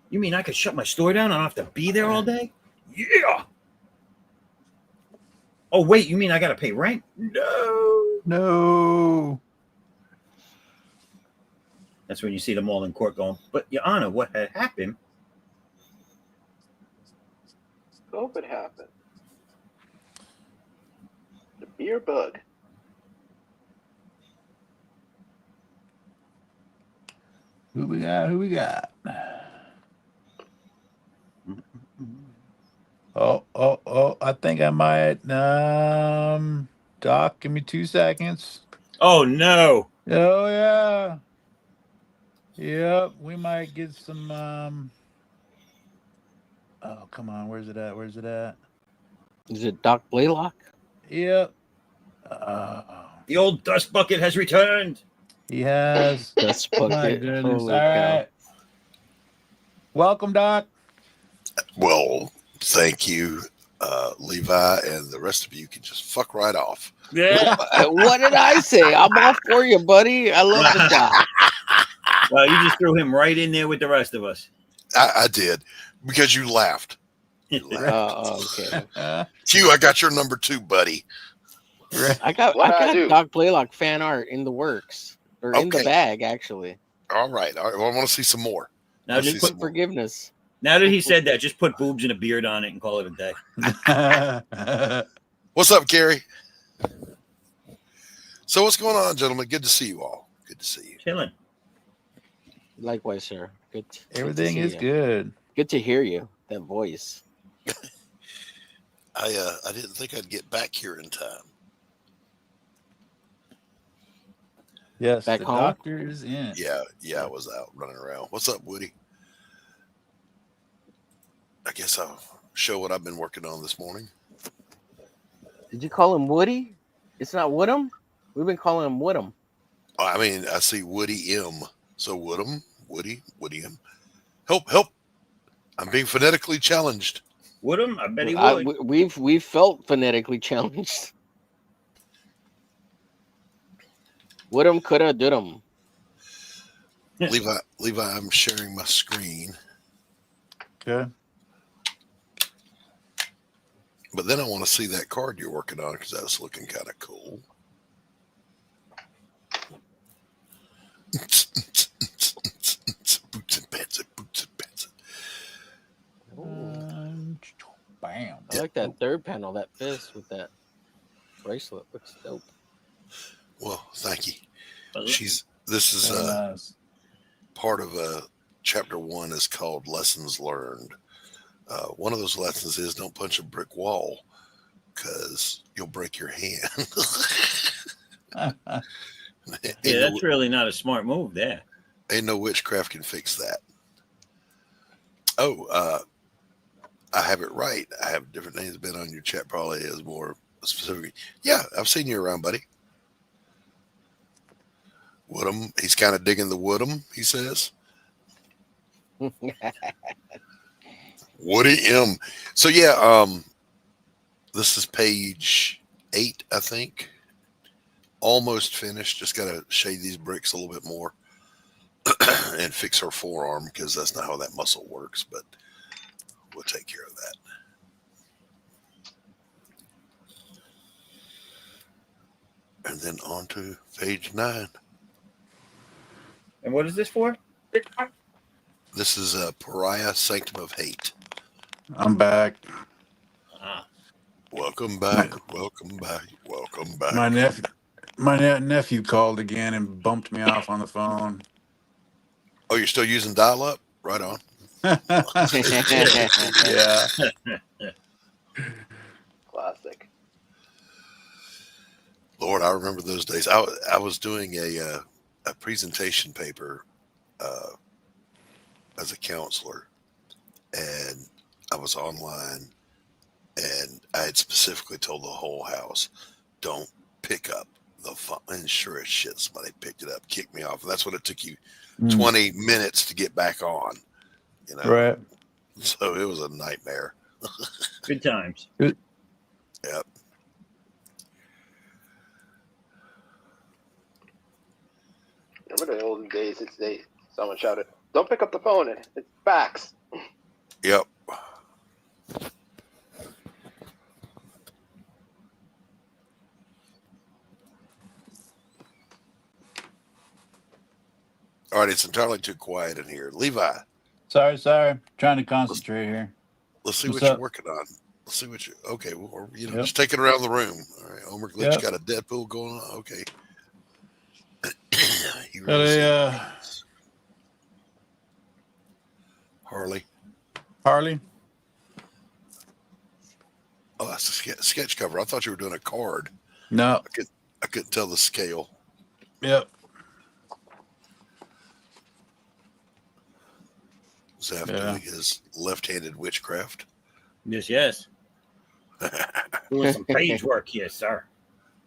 [SPEAKER 10] You mean I could shut my store down? I don't have to be there all day? Yeah. Oh, wait, you mean I got to pay rent?
[SPEAKER 5] No.
[SPEAKER 10] That's when you see them all in court going, but Your Honor, what had happened?
[SPEAKER 9] COVID happened. The beer bug.
[SPEAKER 5] Who we got? Who we got? Oh, I think I might. Doc, give me 2 seconds.
[SPEAKER 10] Oh, no.
[SPEAKER 5] Oh, yeah. Yep, we might get some. Oh, come on. Where's it at? Where's it at?
[SPEAKER 6] Is it Doc Blaylock?
[SPEAKER 5] Yep.
[SPEAKER 10] The old dust bucket has returned.
[SPEAKER 5] He has.
[SPEAKER 6] Dust
[SPEAKER 5] My
[SPEAKER 6] bucket.
[SPEAKER 5] goodness.
[SPEAKER 6] Holy
[SPEAKER 5] All
[SPEAKER 6] cow.
[SPEAKER 5] right. Welcome, Doc.
[SPEAKER 11] Well, thank you, Levi, and the rest of you can just fuck right off.
[SPEAKER 10] Yeah.
[SPEAKER 6] What did I say? I'm all for you, buddy. I love the Doc.
[SPEAKER 10] Well, you just threw him right in there with the rest of us.
[SPEAKER 11] I did, because you laughed.
[SPEAKER 6] Okay.
[SPEAKER 11] Q, I got your number 2, buddy.
[SPEAKER 6] I got Doc Blaylock fan art in the works, or in the
[SPEAKER 11] Okay.
[SPEAKER 6] bag, actually.
[SPEAKER 11] All right. Well, I want to see some more.
[SPEAKER 10] Now,
[SPEAKER 6] Just put forgiveness.
[SPEAKER 10] Now that he said that, just put boobs and a beard on it and call it a day.
[SPEAKER 11] What's up, Gary? So what's going on, gentlemen? Good to see you all. Good to see you.
[SPEAKER 10] Chilling.
[SPEAKER 6] Likewise, sir. Good.
[SPEAKER 5] Everything
[SPEAKER 6] to see
[SPEAKER 5] is
[SPEAKER 6] you.
[SPEAKER 5] good.
[SPEAKER 6] Good to hear you. That voice.
[SPEAKER 11] I didn't think I'd get back here in time.
[SPEAKER 5] Yes,
[SPEAKER 6] Back
[SPEAKER 5] the
[SPEAKER 6] home?
[SPEAKER 5] doctor's in.
[SPEAKER 11] Yeah, I was out running around. What's up, Woody? I guess I'll show what I've been working on this morning.
[SPEAKER 6] Did you call him Woody? It's not Woodham? We've been calling him Woodham.
[SPEAKER 11] I mean, I see Woody M. So Woodham, Woody M. Help. I'm being phonetically challenged.
[SPEAKER 10] Woodham? I bet he would.
[SPEAKER 6] We've felt phonetically challenged. Woodham, coulda, did'em.
[SPEAKER 11] Levi, I'm sharing my screen.
[SPEAKER 5] Okay.
[SPEAKER 11] But then I want to see that card you're working on because that's looking kind of cool. Boots and pants.
[SPEAKER 5] Bam.
[SPEAKER 6] I like that third panel, that fist with that bracelet. Looks dope.
[SPEAKER 11] Well, thank you.
[SPEAKER 10] Was
[SPEAKER 11] This is
[SPEAKER 5] Very nice.
[SPEAKER 11] part of chapter 1 is called Lessons Learned. One of those lessons is don't punch a brick wall because you'll break your hand.
[SPEAKER 10] Yeah, that's really not a smart move there.
[SPEAKER 11] Ain't no witchcraft can fix that. Oh, I have it right. I have different names been on your chat, probably as more specific. Yeah, I've seen you around, buddy. Woodham, he's kind of digging the Woodham, he says. Woody M. So yeah, this is page 8, I think. Almost finished. Just got to shade these bricks a little bit more and fix her forearm because that's not how that muscle works, but we'll take care of that. And then on to page 9.
[SPEAKER 10] And what is this for?
[SPEAKER 11] This is Pariah, Sanctum of Hate.
[SPEAKER 5] I'm back.
[SPEAKER 11] Welcome back. Welcome back. Welcome back.
[SPEAKER 5] My nephew called again and bumped me off on the phone.
[SPEAKER 11] Oh, you're still using dial-up? Right on.
[SPEAKER 5] Yeah.
[SPEAKER 9] Classic.
[SPEAKER 11] Lord, I remember those days. I was doing a presentation paper as a counselor, and I was online, and I had specifically told the whole house, don't pick up the phone. And sure as shit, somebody picked it up, kicked me off. And that's what it took you 20 minutes to get back on. You know?
[SPEAKER 5] Right.
[SPEAKER 11] So it was a nightmare.
[SPEAKER 10] Good times.
[SPEAKER 11] Yep.
[SPEAKER 9] Remember the olden days? They Someone shouted, "Don't pick up the phone. It's facts."
[SPEAKER 11] Yep. All right, it's entirely too quiet in here. Levi,
[SPEAKER 5] Sorry. Trying to concentrate here.
[SPEAKER 11] let's see
[SPEAKER 5] What's
[SPEAKER 11] what
[SPEAKER 5] up?
[SPEAKER 11] you're working on. Let's see what you. Okay, well,
[SPEAKER 5] Yep.
[SPEAKER 11] just take it around the room. All right, Omer Glitch
[SPEAKER 5] Yep.
[SPEAKER 11] got a Deadpool going on. Okay.
[SPEAKER 5] Got a
[SPEAKER 11] Harley.
[SPEAKER 5] Harley.
[SPEAKER 11] Oh, that's a sketch cover. I thought you were doing a card.
[SPEAKER 5] No.
[SPEAKER 11] I couldn't tell the scale.
[SPEAKER 5] Yep.
[SPEAKER 11] Zaf doing his left-handed witchcraft.
[SPEAKER 10] Yes. Doing some page work, yes, sir.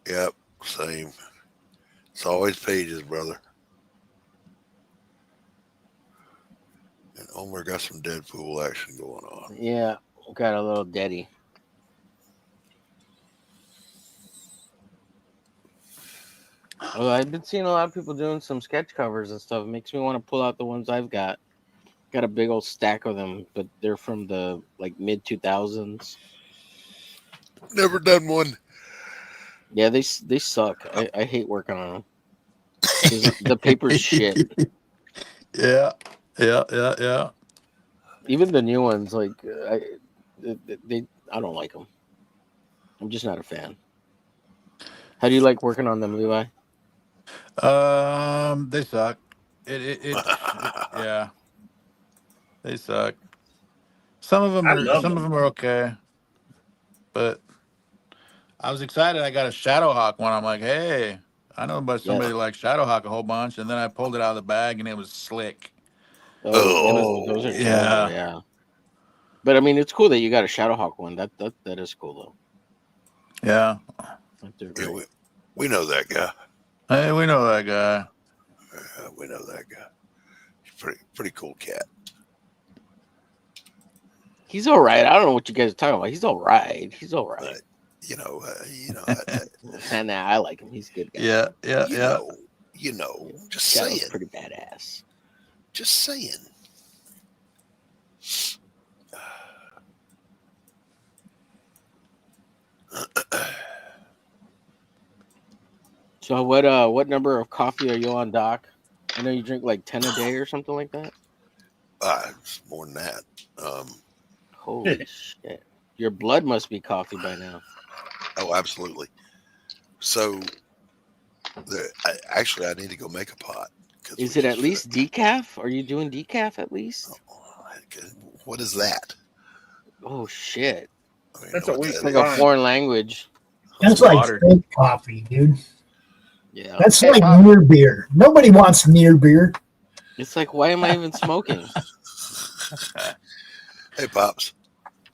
[SPEAKER 11] Yep, same. It's always pages, brother. And Omer got some Deadpool action going on.
[SPEAKER 6] Yeah, got a little daddy. Well, I've been seeing a lot of people doing some sketch covers and stuff. It makes me want to pull out the ones I've got. Got a big old stack of them, but they're from the mid 2000s.
[SPEAKER 11] Never done one.
[SPEAKER 6] Yeah, they suck. I hate working on them. The paper's shit.
[SPEAKER 5] Yeah.
[SPEAKER 6] Even the new ones, I don't like them. I'm just not a fan. How do you like working on them, Levi?
[SPEAKER 5] They suck. Yeah. They suck. Some of them are okay, but I was excited. I got a Shadowhawk one. I'm like, hey, I know about somebody like Shadowhawk a whole bunch, and then I pulled it out of the bag, and it was slick.
[SPEAKER 6] Those are terrible, yeah. But I mean, it's cool that you got a Shadowhawk one. That is cool though.
[SPEAKER 5] Yeah.
[SPEAKER 11] Yeah, we know that guy.
[SPEAKER 5] Hey, we know that guy.
[SPEAKER 11] We know that guy. He's pretty cool cat.
[SPEAKER 6] He's all right. I don't know what you guys are talking about. He's all right. And I like him. He's a good guy.
[SPEAKER 5] Yeah.
[SPEAKER 11] Just saying.
[SPEAKER 6] Pretty badass.
[SPEAKER 11] Just saying.
[SPEAKER 6] So what number of coffee are you on, Doc? I know you drink 10 a day or something like that.
[SPEAKER 11] It's more than that.
[SPEAKER 6] Holy shit! Your blood must be coffee by now.
[SPEAKER 11] Oh, absolutely. So, I need to go make a pot.
[SPEAKER 6] Is it at least decaf? Are you doing decaf at least?
[SPEAKER 11] What is that?
[SPEAKER 6] Oh shit!
[SPEAKER 10] That's a weak.
[SPEAKER 6] It's like a foreign language.
[SPEAKER 12] That's like fake coffee, dude.
[SPEAKER 6] Yeah.
[SPEAKER 12] That's like near beer. Nobody wants near beer.
[SPEAKER 6] It's like, why am I even smoking?
[SPEAKER 11] Hey, Pops.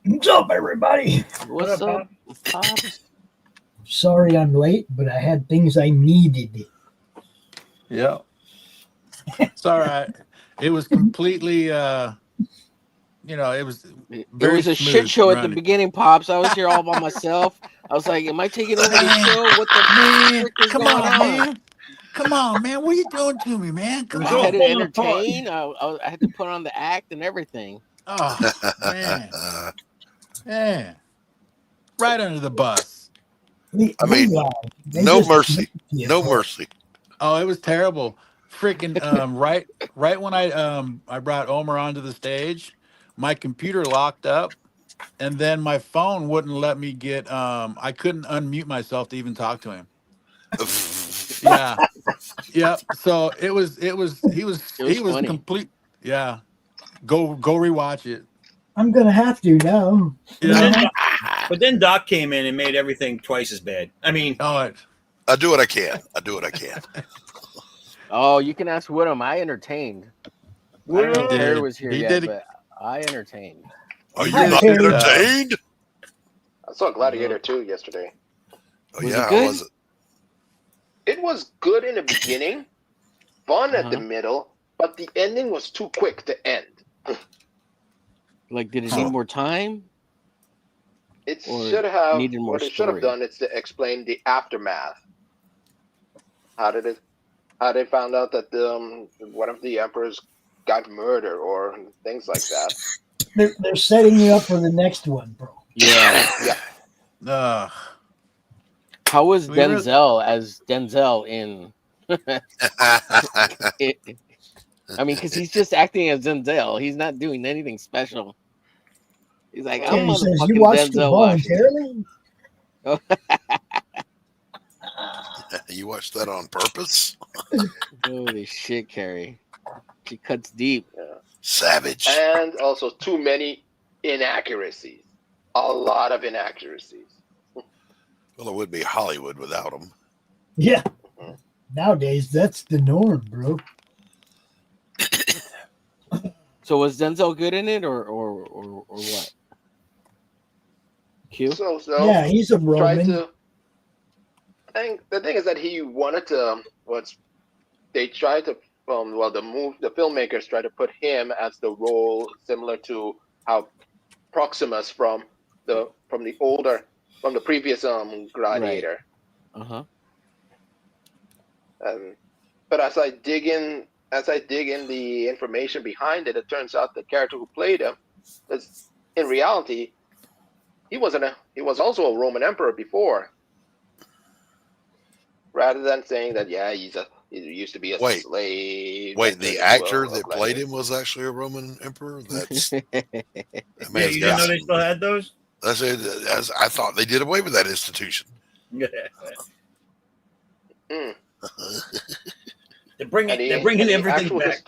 [SPEAKER 12] What's up, everybody?
[SPEAKER 6] What's up, Pops?
[SPEAKER 12] Sorry I'm late, but I had things I needed.
[SPEAKER 5] Yeah. It's all right. It was completely, it was
[SPEAKER 6] a shit show at the beginning, Pops. I was here all by myself. I was like, am I taking over the show? What the frick is going on?
[SPEAKER 5] Man. Come on, man. What are you doing to me, man?
[SPEAKER 6] I had to entertain. I had to put on the act and everything.
[SPEAKER 5] Oh, man. Yeah. Right under the bus.
[SPEAKER 11] I mean, no mercy. No mercy.
[SPEAKER 5] Oh, it was terrible. Freaking right when I brought Omer onto the stage, my computer locked up, and then my phone wouldn't let me get I couldn't unmute myself to even talk to him. Yeah. Yeah. So he was
[SPEAKER 6] funny.
[SPEAKER 5] complete. Yeah. Go rewatch it.
[SPEAKER 12] I'm gonna have to now.
[SPEAKER 5] Yeah.
[SPEAKER 10] But then Doc came in and made everything twice as bad. I mean,
[SPEAKER 11] I do what I can.
[SPEAKER 6] Oh, you can ask Woodham. I entertained. I don't know if Terry was here yet, but I entertained.
[SPEAKER 11] Are you not entertained?
[SPEAKER 9] I saw Gladiator 2 yesterday.
[SPEAKER 11] Oh, yeah, how was it?
[SPEAKER 9] It was good in the beginning, fun at the middle, but the ending was too quick to end.
[SPEAKER 6] Did it need more time?
[SPEAKER 9] It should have.
[SPEAKER 6] Needed more
[SPEAKER 9] What it should have
[SPEAKER 6] story?
[SPEAKER 9] done is to explain the aftermath. How did it how they found out that one of the emperors got murdered or things like that.
[SPEAKER 12] They're setting you up for the next one, bro.
[SPEAKER 6] Yeah.
[SPEAKER 9] Yeah.
[SPEAKER 6] How was
[SPEAKER 5] We really-
[SPEAKER 6] Denzel as Denzel in? I mean, because he's just acting as Denzel. He's not doing anything special. He's like, I'm
[SPEAKER 12] He says,
[SPEAKER 6] motherfucking
[SPEAKER 12] you watched it
[SPEAKER 6] Denzel Washington.
[SPEAKER 12] voluntarily?
[SPEAKER 11] You watched that on purpose?
[SPEAKER 6] Holy shit, Carrie. She cuts deep.
[SPEAKER 9] Yeah.
[SPEAKER 11] Savage.
[SPEAKER 9] And also too many inaccuracies. A lot of inaccuracies.
[SPEAKER 11] Well, it would be Hollywood without them.
[SPEAKER 12] Yeah. Nowadays, that's the norm, bro.
[SPEAKER 6] So was Denzel good in it, or what? Q?
[SPEAKER 9] So
[SPEAKER 12] Yeah, he's a Roman.
[SPEAKER 9] The thing is that he wanted to. They tried to. The filmmakers tried to put him as the role similar to how Proximus from the previous Gladiator.
[SPEAKER 6] Right.
[SPEAKER 9] But as I dig in the information behind it, it turns out the character who played him was, in reality, he was also a Roman emperor before. Rather than saying that, yeah, he used to be a slave.
[SPEAKER 11] Wait, the actor that played him was actually a Roman emperor? That's
[SPEAKER 10] you didn't know they still had those?
[SPEAKER 11] I thought they did away with that institution.
[SPEAKER 9] Mm.
[SPEAKER 10] They're bringing everything back.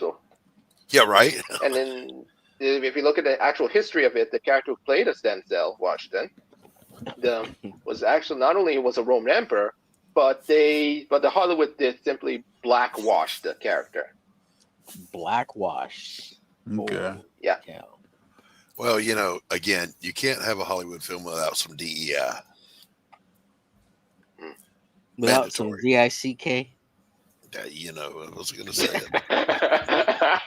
[SPEAKER 11] Yeah, right.
[SPEAKER 9] And then, if you look at the actual history of it, the character who played as Denzel Washington, was actually not only was a Roman emperor, but the Hollywood did simply blackwash the character.
[SPEAKER 6] Blackwash.
[SPEAKER 5] Okay.
[SPEAKER 9] Yeah.
[SPEAKER 11] Well, again, you can't have a Hollywood film without some DEI.
[SPEAKER 6] Without some DICK.
[SPEAKER 11] I was going to say it.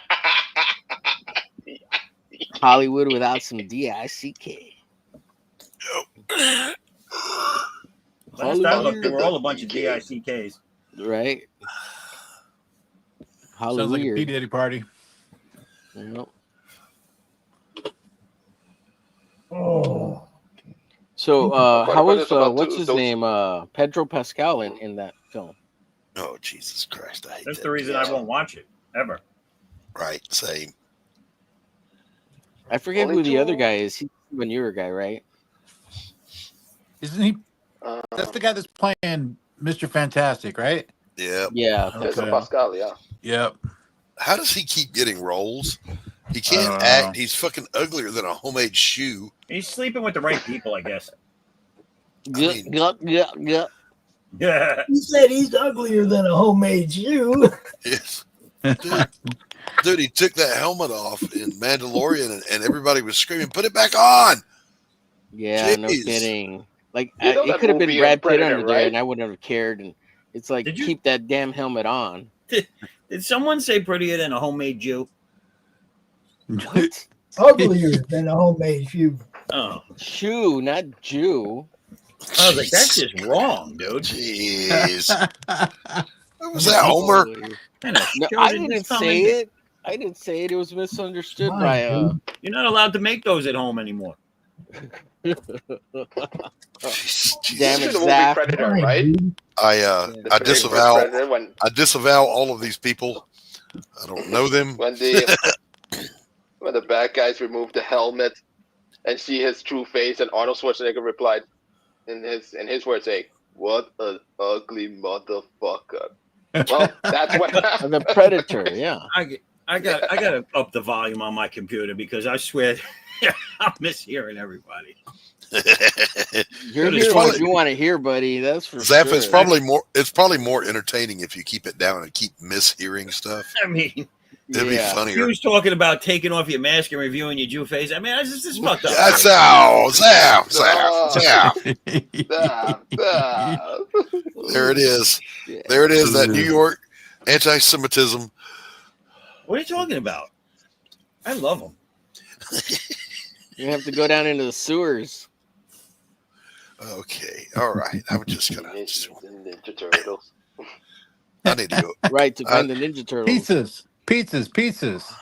[SPEAKER 6] Hollywood without some DICK.
[SPEAKER 10] Last I looked, they were all a bunch of DICKs.
[SPEAKER 6] Right.
[SPEAKER 5] Sounds like a P. Diddy party.
[SPEAKER 6] Nope.
[SPEAKER 12] Oh.
[SPEAKER 6] So, how was what's his name? Pedro Pascal in that film?
[SPEAKER 11] Oh, Jesus Christ! I hate
[SPEAKER 10] That's
[SPEAKER 11] that
[SPEAKER 10] the reason
[SPEAKER 11] guy.
[SPEAKER 10] I won't watch it ever.
[SPEAKER 11] Right, same.
[SPEAKER 6] I forget who the other guy is. He's a newer guy, right?
[SPEAKER 5] Isn't he? That's the guy that's playing Mr. Fantastic, right?
[SPEAKER 11] Yeah.
[SPEAKER 6] Yeah.
[SPEAKER 9] Pedro Pascal, yeah.
[SPEAKER 5] Yep.
[SPEAKER 11] How does he keep getting roles? He can't act. He's fucking uglier than a homemade shoe.
[SPEAKER 10] He's sleeping with the right people, I guess.
[SPEAKER 6] Yeah.
[SPEAKER 12] He said he's uglier than a homemade shoe.
[SPEAKER 11] Yes. Dude, he took that helmet off in Mandalorian and everybody was screaming, "Put it back on!"
[SPEAKER 6] Yeah, no
[SPEAKER 11] Jeez.
[SPEAKER 6] kidding. Like,
[SPEAKER 9] You know
[SPEAKER 6] it
[SPEAKER 9] that
[SPEAKER 6] could have been
[SPEAKER 9] movie,
[SPEAKER 6] Brad Pitt
[SPEAKER 9] Predator,
[SPEAKER 6] under there,
[SPEAKER 9] right?
[SPEAKER 6] and I wouldn't have cared. And it's like,
[SPEAKER 10] Did you-
[SPEAKER 6] keep that damn helmet on.
[SPEAKER 10] Did someone say prettier than a homemade Jew?
[SPEAKER 6] What?
[SPEAKER 12] Uglier than a homemade shoe.
[SPEAKER 10] Oh,
[SPEAKER 6] Shoe, not Jew.
[SPEAKER 10] I was like, that's just wrong, dude.
[SPEAKER 11] Jeez. Was that Homer?
[SPEAKER 6] No, I didn't say it. I didn't say it. It was misunderstood by
[SPEAKER 10] You're not allowed to make those at home anymore.
[SPEAKER 6] Damn
[SPEAKER 9] This
[SPEAKER 6] it,
[SPEAKER 9] is the movie
[SPEAKER 6] Zach.
[SPEAKER 9] Predator, right?
[SPEAKER 11] I disavow all of these people. I don't know them.
[SPEAKER 9] When the bad guys removed the helmet and see his true face, and Arnold Schwarzenegger replied in his words, saying, "What an ugly motherfucker." Well, that's what happened.
[SPEAKER 6] The Predator, yeah.
[SPEAKER 10] I got to up the volume on my computer because I swear I'm mishearing everybody.
[SPEAKER 6] You're hearing what you want to hear, buddy. That's for
[SPEAKER 11] Zap,
[SPEAKER 6] sure.
[SPEAKER 11] it's probably more entertaining if you keep it down and keep mishearing stuff.
[SPEAKER 10] I mean,
[SPEAKER 11] it'd be funnier.
[SPEAKER 10] He was talking about taking off your mask and reviewing your Jew face. I mean, this is fucked up.
[SPEAKER 11] That's Zap. There it is. There it is. That New York anti-Semitism.
[SPEAKER 10] What are you talking about? I love them.
[SPEAKER 6] You have to go down into the sewers.
[SPEAKER 11] Okay. All right. I'm just gonna.
[SPEAKER 9] Ninja Turtles.
[SPEAKER 11] I need to go.
[SPEAKER 6] Right, to find the Ninja Turtles.
[SPEAKER 5] Pizzas.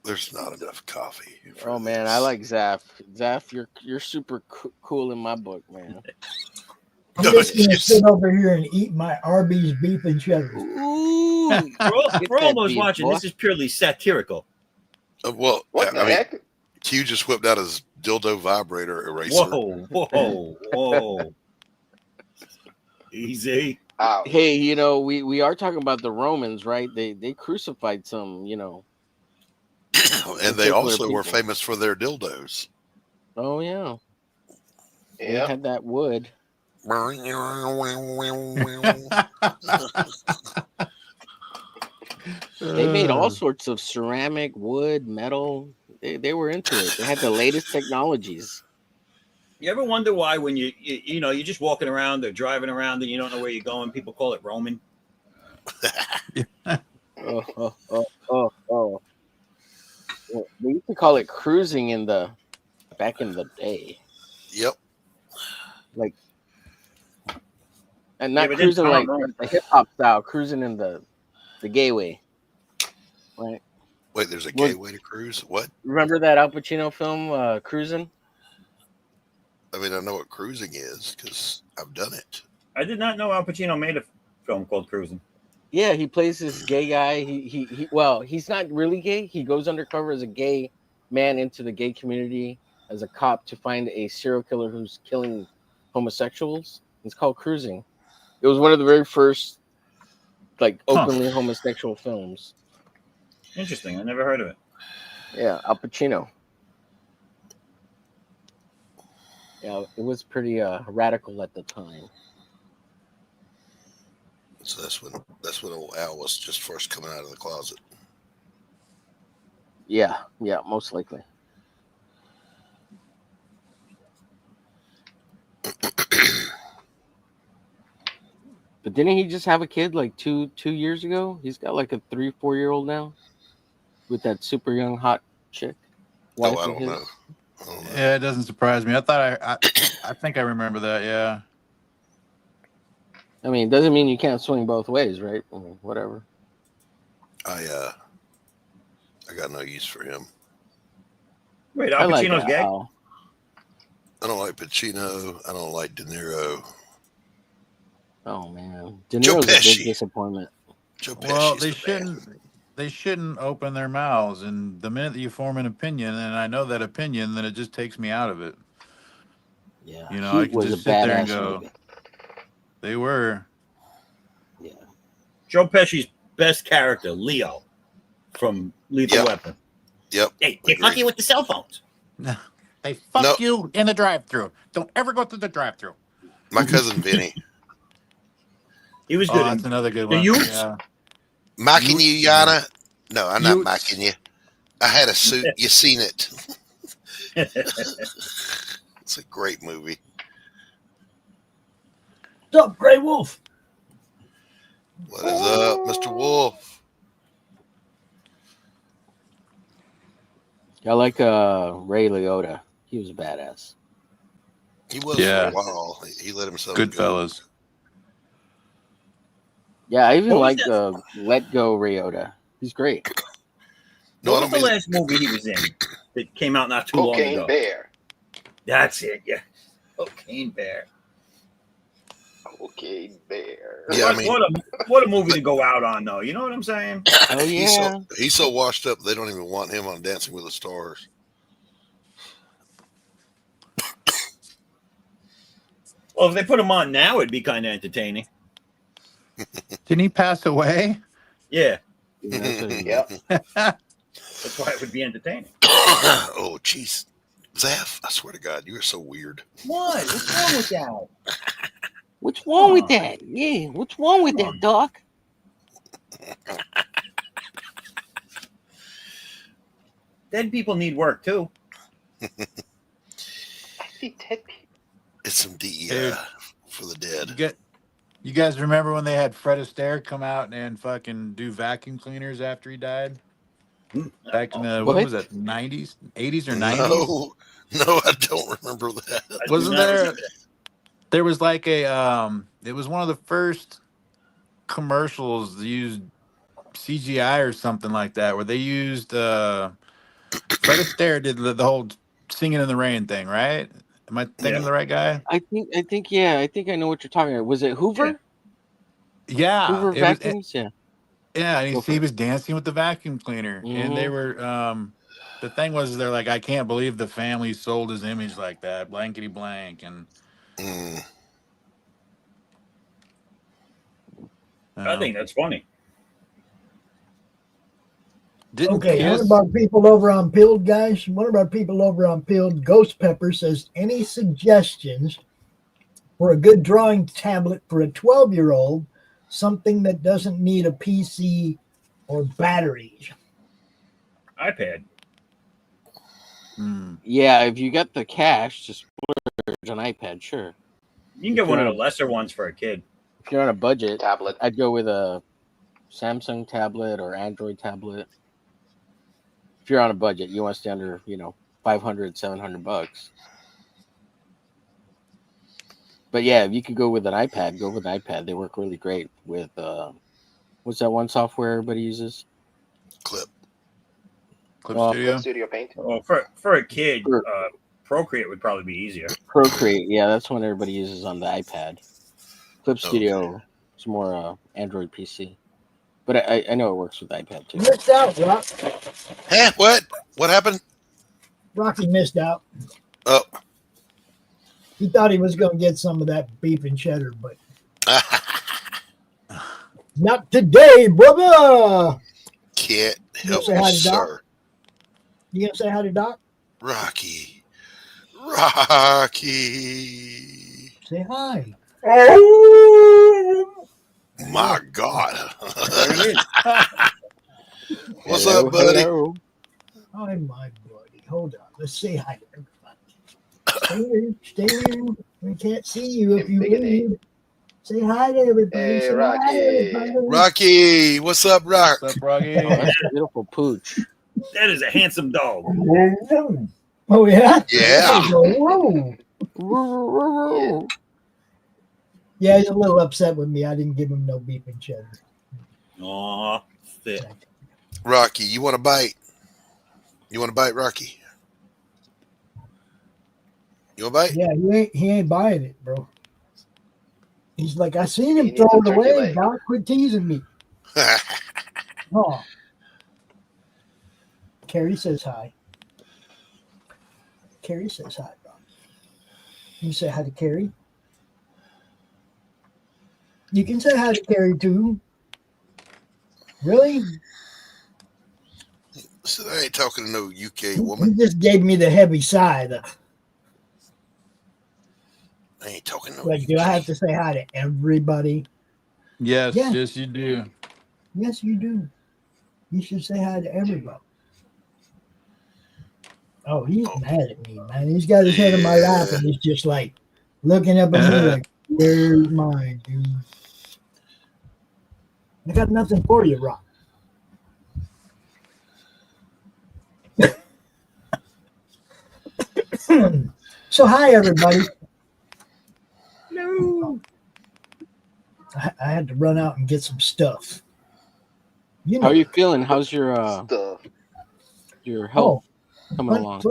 [SPEAKER 11] There's not enough coffee.
[SPEAKER 6] Oh man, I like Zaf. Zaf, you're super cool in my book, man.
[SPEAKER 12] I'm just gonna sit over here and eat my Arby's beef and cheddar.
[SPEAKER 6] Ooh,
[SPEAKER 10] we're almost watching. This is purely satirical.
[SPEAKER 11] Well,
[SPEAKER 9] What the heck?
[SPEAKER 11] Q just whipped out his dildo vibrator eraser.
[SPEAKER 10] Whoa. Easy.
[SPEAKER 6] Hey, you know, we are talking about the Romans, right? They crucified some, you know.
[SPEAKER 11] And they also were famous for their dildos.
[SPEAKER 6] Oh yeah. They
[SPEAKER 9] Yeah.
[SPEAKER 6] had that wood. They made all sorts of ceramic, wood, metal. They were into it. They had the latest technologies.
[SPEAKER 10] You ever wonder why when you're just walking around or driving around and you don't know where you're going, people call it Roman?
[SPEAKER 6] Oh. They used to call it cruising back in the day.
[SPEAKER 11] Yep.
[SPEAKER 6] Like, and not cruising like the hip hop style, cruising in the gay way. Right.
[SPEAKER 11] Wait, there's a gay way to cruise? What?
[SPEAKER 6] Remember that Al Pacino film, Cruising?
[SPEAKER 11] I mean, I know what cruising is because I've done it.
[SPEAKER 10] I did not know Al Pacino made a film called Cruising.
[SPEAKER 6] Yeah, he plays this gay guy. Well, he's not really gay. He goes undercover as a gay man into the gay community as a cop to find a serial killer who's killing homosexuals. It's called Cruising. It was one of the very first, like, openly homosexual films.
[SPEAKER 10] Interesting. I never heard of it.
[SPEAKER 6] Yeah, Al Pacino. Yeah, it was pretty radical at the time.
[SPEAKER 11] So that's when old Al was just first coming out of the closet.
[SPEAKER 6] Yeah, most likely. But didn't he just have a kid like two years ago? He's got like a 3-4 year old now with that super young hot chick.
[SPEAKER 11] Oh, I don't know.
[SPEAKER 5] Yeah, it doesn't surprise me. I think I remember that. Yeah.
[SPEAKER 6] I mean, it doesn't mean you can't swing both ways, right? I mean, whatever.
[SPEAKER 11] I got no use for him.
[SPEAKER 10] Wait, Al Pacino's gay?
[SPEAKER 11] I don't like Pacino. I don't like De Niro.
[SPEAKER 6] Oh man, De Niro's a big disappointment.
[SPEAKER 5] Well, they shouldn't open their mouths, and the minute that you form an opinion, and I know that opinion, then it just takes me out of it.
[SPEAKER 6] Yeah,
[SPEAKER 5] you know, I can just sit there and go. Movie. They were.
[SPEAKER 6] Yeah.
[SPEAKER 10] Joe Pesci's best character, Leo, from Lethal Weapon.
[SPEAKER 11] Yep.
[SPEAKER 10] Hey, they fuck you with the cell phones.
[SPEAKER 5] No, they fuck you in the drive-thru. Don't ever go through the drive-thru.
[SPEAKER 11] My cousin Vinny.
[SPEAKER 10] He was good.
[SPEAKER 5] That's another good
[SPEAKER 10] the
[SPEAKER 5] one.
[SPEAKER 10] Utes?
[SPEAKER 5] Yeah.
[SPEAKER 11] Mocking you, Yana? No, I'm not mocking you. I had a suit. You seen it. It's a great movie.
[SPEAKER 12] What's up, Grey Wolf?
[SPEAKER 11] What is up, Mr. Wolf?
[SPEAKER 6] I like Ray Liotta. He was a badass.
[SPEAKER 11] He was for a while. He let himself go.
[SPEAKER 5] Goodfellas.
[SPEAKER 6] Yeah, I even like Let Go Ryota. He's great.
[SPEAKER 10] What was the last movie he was in that came out not too long ago?
[SPEAKER 9] Cocaine Bear.
[SPEAKER 10] That's it, yeah. Cocaine Bear.
[SPEAKER 9] Cocaine Bear.
[SPEAKER 11] Yeah, I mean,
[SPEAKER 10] what a movie to go out on, though. You know what I'm saying?
[SPEAKER 6] Oh, yeah.
[SPEAKER 11] He's so washed up, they don't even want him on Dancing with the Stars.
[SPEAKER 10] Well, if they put him on now, it'd be kind of entertaining.
[SPEAKER 5] Didn't he pass away?
[SPEAKER 10] Yeah.
[SPEAKER 9] Yeah.
[SPEAKER 10] That's why it would be entertaining.
[SPEAKER 11] Oh, jeez. Zaf, I swear to God, you are so weird.
[SPEAKER 10] What? What's wrong with that?
[SPEAKER 6] What's wrong with that? Yeah, what's wrong with that, Doc?
[SPEAKER 10] Dead people need work, too.
[SPEAKER 9] I see dead people.
[SPEAKER 11] It's some DEI for the dead.
[SPEAKER 5] You guys remember when they had Fred Astaire come out and fucking do vacuum cleaners after he died? Back in the, what was that, 90s? 80s or 90s?
[SPEAKER 11] No, I don't remember that.
[SPEAKER 5] There was like it was one of the first commercials that used CGI or something like that, where they used Fred Astaire did the whole singing in the rain thing, right? Am I thinking of the right guy?
[SPEAKER 6] I think I know what you're talking about. Was it Hoover?
[SPEAKER 5] Yeah,
[SPEAKER 6] Hoover
[SPEAKER 5] it was.
[SPEAKER 6] vacuums.
[SPEAKER 5] Yeah, and
[SPEAKER 6] Go
[SPEAKER 5] he was dancing with the vacuum cleaner, and they
[SPEAKER 6] Mhm.
[SPEAKER 5] were. The thing was, they're like, I can't believe the family sold his image like that, blankety blank, and.
[SPEAKER 10] I think that's funny.
[SPEAKER 12] Okay, what about people over on Pilled, guys? What about people over on Pilled? Ghost Pepper says, any suggestions for a good drawing tablet for a 12-year-old, something that doesn't need a PC or batteries?
[SPEAKER 10] iPad.
[SPEAKER 6] Yeah, if you got the cash, just splurge an iPad, sure.
[SPEAKER 10] You can get one of the lesser ones for a kid.
[SPEAKER 6] If you're on a budget,
[SPEAKER 9] tablet,
[SPEAKER 6] I'd go with a Samsung tablet or Android tablet. If you're on a budget, you want to stay under, $500, $700. But yeah, if you could go with an iPad, go with an iPad. They work really great with what's that one software everybody uses?
[SPEAKER 11] Clip
[SPEAKER 9] Studio Paint.
[SPEAKER 10] Well, for a kid, Procreate would probably be easier.
[SPEAKER 6] Procreate, yeah, that's one everybody uses on the iPad. Clip Studio is more Android PC. But I know it works with iPad too.
[SPEAKER 12] Missed out, Rock.
[SPEAKER 11] Huh? What? What happened?
[SPEAKER 12] Rocky missed out.
[SPEAKER 11] Oh.
[SPEAKER 12] He thought he was going to get some of that beef and cheddar, but not today, brother.
[SPEAKER 11] Can't
[SPEAKER 12] You
[SPEAKER 11] help
[SPEAKER 12] say hi
[SPEAKER 11] you,
[SPEAKER 12] to Doc?
[SPEAKER 11] sir.
[SPEAKER 12] You going to say hi to Doc?
[SPEAKER 11] Rocky.
[SPEAKER 12] Say hi.
[SPEAKER 11] My God. What's
[SPEAKER 12] Hello,
[SPEAKER 11] up, buddy?
[SPEAKER 12] hello. Hi, my buddy. Hold on. Let's say hi to everybody. Stay here. We can't see you if you leave. Say hi to everybody.
[SPEAKER 9] Hey,
[SPEAKER 12] say
[SPEAKER 9] Rocky.
[SPEAKER 12] hi to everybody.
[SPEAKER 11] Rocky, what's up, Rock?
[SPEAKER 5] What's up, Rocky?
[SPEAKER 6] Oh, that's a beautiful pooch.
[SPEAKER 10] That is a handsome dog.
[SPEAKER 12] Oh, yeah?
[SPEAKER 11] Yeah.
[SPEAKER 12] Yeah, he's a little upset with me. I didn't give him no beef and cheddar.
[SPEAKER 10] Aw, fit.
[SPEAKER 11] Rocky, you want to bite? You want to bite, Rocky? You want to bite?
[SPEAKER 12] Yeah, he ain't buying it, bro. He's like, I seen him throw it away. Doc, quit teasing me. Oh. Carrie says hi. Carrie says hi, bro. You say hi to Carrie? You can say hi to Carrie too. Really?
[SPEAKER 11] So I ain't talking to no UK
[SPEAKER 12] You
[SPEAKER 11] woman.
[SPEAKER 12] just gave me the heavy side.
[SPEAKER 11] I ain't talking no
[SPEAKER 12] Like, do I have to say hi to everybody?
[SPEAKER 5] Yes,
[SPEAKER 12] Yeah.
[SPEAKER 5] yes, you do.
[SPEAKER 12] Yes, you do. You should say hi to everybody. Oh, he's mad at me, man. He's got his head in my lap and he's just like looking up at me like, where's mine, dude? I got nothing for you, Rock. So, hi, everybody.
[SPEAKER 10] No.
[SPEAKER 12] I had to run out and get some stuff. You know,
[SPEAKER 6] How are you feeling? How's your health coming along?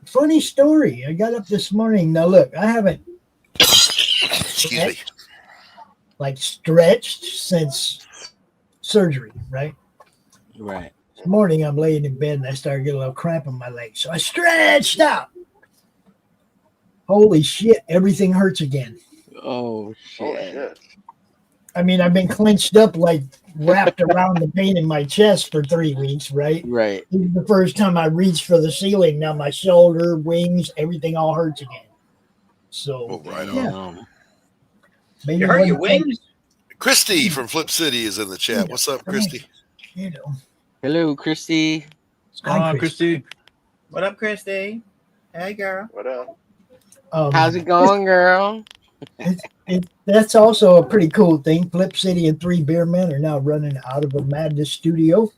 [SPEAKER 12] Funny story. I got up this morning. Now, look, I haven't like stretched since surgery, right?
[SPEAKER 6] Right.
[SPEAKER 12] This morning, I'm laying in bed and I started getting a little cramp in my leg. So I stretched out. Holy shit, everything hurts again.
[SPEAKER 6] Oh, shit.
[SPEAKER 12] I mean, I've been clenched up, like wrapped around the pain in my chest for 3 weeks, right?
[SPEAKER 6] Right.
[SPEAKER 12] This is the first time I reached for the ceiling. Now my shoulder, wings, everything all hurts again. So, yeah. Maybe
[SPEAKER 11] You hurt
[SPEAKER 12] one
[SPEAKER 11] your
[SPEAKER 12] day-
[SPEAKER 11] wings? Christy from Flip City is in the chat. What's up, Christy?
[SPEAKER 12] You know.
[SPEAKER 6] Hello, Christy.
[SPEAKER 5] What's going on, Christy?
[SPEAKER 10] What up, Christy? Hey, girl.
[SPEAKER 9] What up?
[SPEAKER 6] How's it going, girl?
[SPEAKER 12] That's also a pretty cool thing. Flip City and 3 Beer Men are now running out of a Madness studio.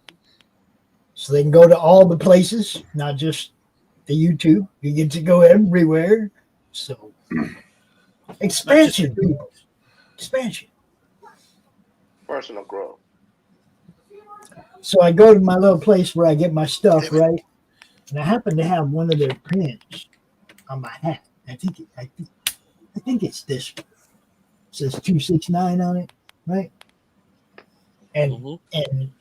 [SPEAKER 12] So they can go to all the places, not just the YouTube. You get to go everywhere. So Expansion, people. Expansion.
[SPEAKER 9] Personal growth.
[SPEAKER 12] So I go to my little place where I get my stuff, right? And I happen to have one of their pins on my hat. I think it's this one. It says 269 on it, right? And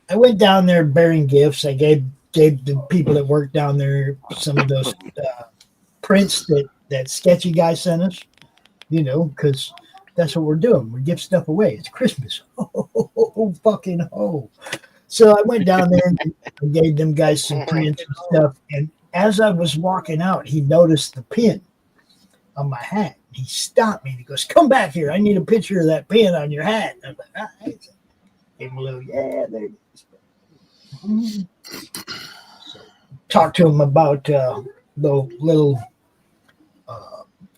[SPEAKER 12] I went down there bearing gifts. I gave the people that work down there some of those prints that sketchy guy sent us, you know, because that's what we're doing. We give stuff away. It's Christmas. Oh, fucking ho. So I went down there and gave them guys some prints and stuff. And as I was walking out, he noticed the pin on my hat. He stopped me and he goes, "Come back here. I need a picture of that pin on your hat." And I'm like, "All right." Gave him a little, yeah, there it is. So, talk to him about the little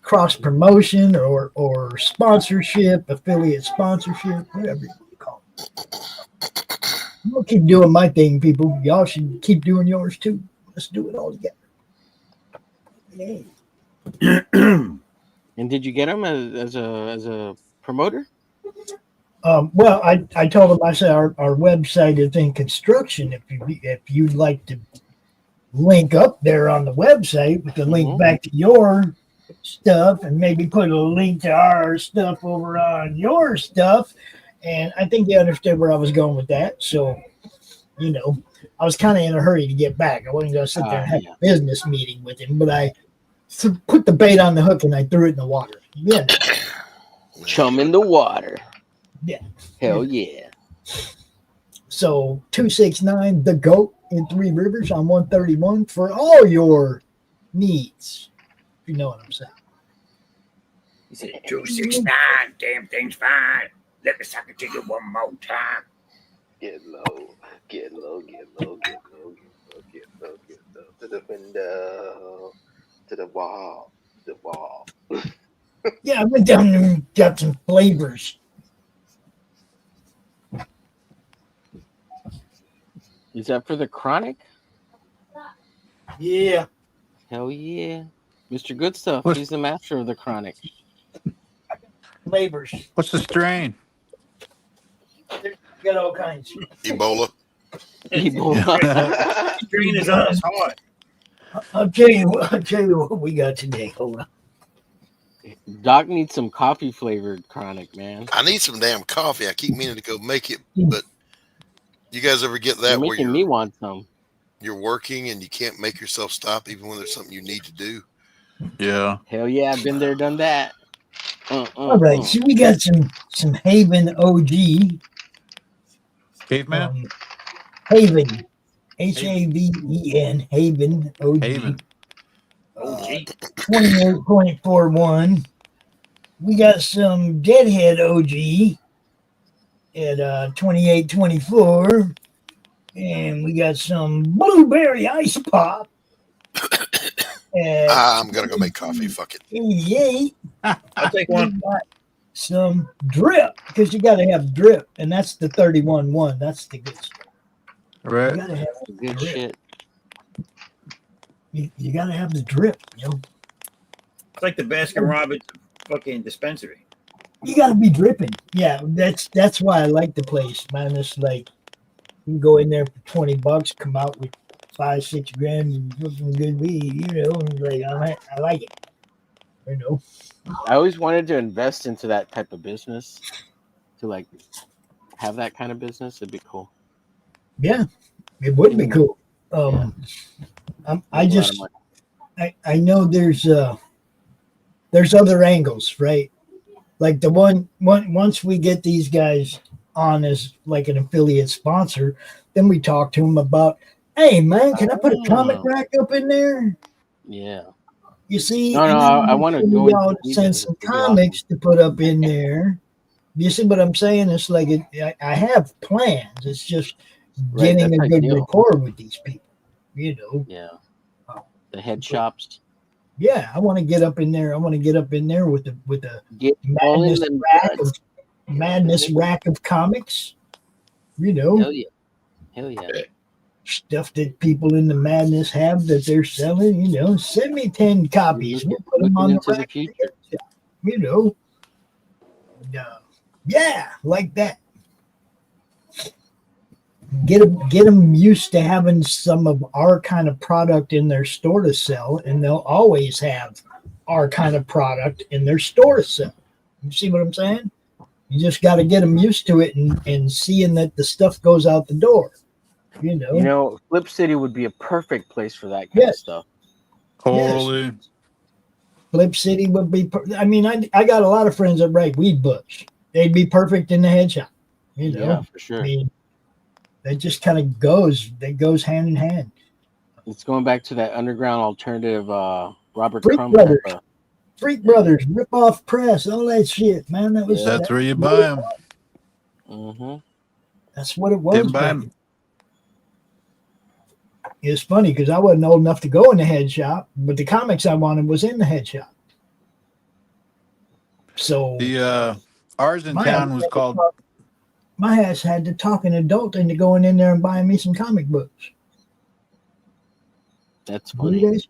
[SPEAKER 12] cross promotion or sponsorship, affiliate sponsorship, whatever you call it. I'm gonna keep doing my thing, people. Y'all should keep doing yours too. Let's do it all together. Yay.
[SPEAKER 6] And did you get him as a promoter?
[SPEAKER 12] Well, I told him, I said our website is in construction. If you'd like to link up there on the website with the link back to your stuff, and maybe put a link to our stuff over on your stuff. And I think they understood where I was going with that. So, you know, I was kind of in a hurry to get back. I wasn't going to sit there and have a business meeting with him, but I put the bait on the hook and I threw it in the water. Yeah.
[SPEAKER 6] Chum in the water.
[SPEAKER 12] Yeah.
[SPEAKER 6] Hell yeah.
[SPEAKER 12] So 269 The Goat in Three Rivers on 131 for all your needs. If you know what I'm saying.
[SPEAKER 13] He said 269, damn thing's fine. Let me suck it to you one more time.
[SPEAKER 9] Get low, get low, get low, get low, get low, get low, get low. To the window, to the wall, the wall.
[SPEAKER 12] Yeah, I went down there and got some flavors.
[SPEAKER 6] Is that for the Chronic?
[SPEAKER 12] Yeah.
[SPEAKER 6] Hell yeah. Mr. Good Stuff. He's the master of the Chronic.
[SPEAKER 12] Flavors.
[SPEAKER 5] What's the strain?
[SPEAKER 12] You got all kinds.
[SPEAKER 11] Ebola.
[SPEAKER 6] Ebola.
[SPEAKER 10] Strain is on his heart.
[SPEAKER 12] I'll tell you what we got today. Hold on.
[SPEAKER 6] Doc needs some coffee flavored Chronic, man.
[SPEAKER 11] I need some damn coffee. I keep meaning to go make it, but you guys ever get that
[SPEAKER 6] You're
[SPEAKER 11] where
[SPEAKER 6] making me want some?
[SPEAKER 11] You're working and you can't make yourself stop even when there's something you need to do?
[SPEAKER 5] Yeah.
[SPEAKER 6] Hell yeah, I've been there, done that.
[SPEAKER 12] All right, so we got some Haven OG.
[SPEAKER 5] Caveman?
[SPEAKER 12] Haven. Haven. Haven OG.
[SPEAKER 5] Haven.
[SPEAKER 12] 28.41. We got some Deadhead OG at 28.24. And we got some Blueberry Ice Pop.
[SPEAKER 11] I'm going to go make coffee. Fuck it.
[SPEAKER 12] 88.
[SPEAKER 10] I'll take one.
[SPEAKER 12] Some drip, because you got to have drip, and that's the 31.1. That's the good stuff.
[SPEAKER 5] Right.
[SPEAKER 12] You got to have
[SPEAKER 6] good
[SPEAKER 12] drip.
[SPEAKER 6] shit.
[SPEAKER 12] You got to have the drip, you know.
[SPEAKER 10] It's like the Baskin Robbins fucking dispensary.
[SPEAKER 12] You got to be dripping. Yeah, that's why I like the place, man. It's like you can go in there for $20, come out with 5-6 grams of fucking good weed, you know. And like I like it, you know.
[SPEAKER 6] I always wanted to invest into that type of business, to like have that kind of business. It'd be cool.
[SPEAKER 12] Yeah, it would be cool. I know there's other angles, right? Like the one once we get these guys on as like an affiliate sponsor, then we talk to them about, hey man, can I put a comic rack up in there?
[SPEAKER 6] Yeah.
[SPEAKER 12] You see,
[SPEAKER 6] No, I want to go
[SPEAKER 12] y'all to send some comics to put up in there. You see what I'm saying? It's like I have plans. It's just getting a good rapport with these people. You know.
[SPEAKER 6] Yeah. The head shops.
[SPEAKER 12] Yeah, I want to get up in there. I want to get up in there with the madness rack of comics. You know.
[SPEAKER 6] Hell yeah. Hell yeah.
[SPEAKER 12] Stuff that people in the madness have that they're selling, you know. Send me 10 copies. We'll put them on the rack. You know. yeah, like that. Get them used to having some of our kind of product in their store to sell, and they'll always have our kind of product in their store to sell. You see what I'm saying? You just got to get them used to it and seeing that the stuff goes out the door. You know,
[SPEAKER 6] Flip City would be a perfect place for that kind of stuff.
[SPEAKER 5] Totally.
[SPEAKER 12] Yes. Flip City would be. I mean, I got a lot of friends that write weed books. They'd be perfect in the head shop. You know,
[SPEAKER 6] Yeah, for sure.
[SPEAKER 12] I mean, that just kind of goes. That goes hand in hand.
[SPEAKER 6] It's going back to that underground alternative. Robert
[SPEAKER 12] Freak
[SPEAKER 6] Crumb.
[SPEAKER 12] Brothers, Freak Brothers, Rip Off Press, all that shit, man. That was.
[SPEAKER 5] That's where you buy them.
[SPEAKER 6] Mm-hmm.
[SPEAKER 12] That's what it was.
[SPEAKER 5] Didn't buy 'em.
[SPEAKER 12] It's funny because I wasn't old enough to go in the head shop, but the comics I wanted was in the head shop. So
[SPEAKER 5] the ours in town was called.
[SPEAKER 12] My ass had to talk an adult into going in there and buying me some comic books.
[SPEAKER 6] That's funny.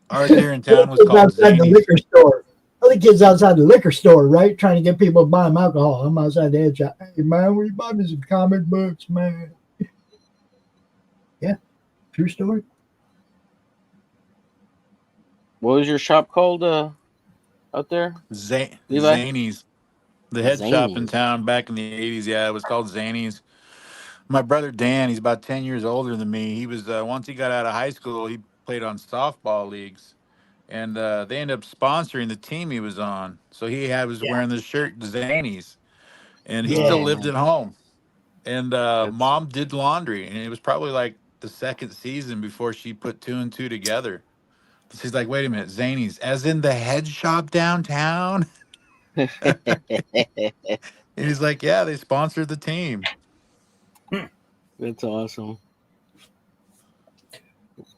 [SPEAKER 5] Ours here in town was called
[SPEAKER 12] outside the
[SPEAKER 5] Zany's.
[SPEAKER 12] liquor store. Other kids outside the liquor store, right? Trying to get people to buy them alcohol. I'm outside the head shop. Hey man, will you buy me some comic books, man? Yeah, true story.
[SPEAKER 6] What was your shop called out there?
[SPEAKER 5] Levi?
[SPEAKER 6] Levi?
[SPEAKER 5] Zany's. The head shop in town back in the 80s. Yeah, it was called Zany's. My brother Dan, he's about 10 years older than me. He was once he got out of high school, he played on softball leagues, and they ended up sponsoring the team he was on. So he was wearing this shirt, Zany's, and he still lived at home. And mom did laundry, and it was probably like the second season before she put two and two together. She's like, "Wait a minute, Zany's, as in the head shop downtown?" And he's like, "Yeah, they sponsored the team."
[SPEAKER 6] That's awesome.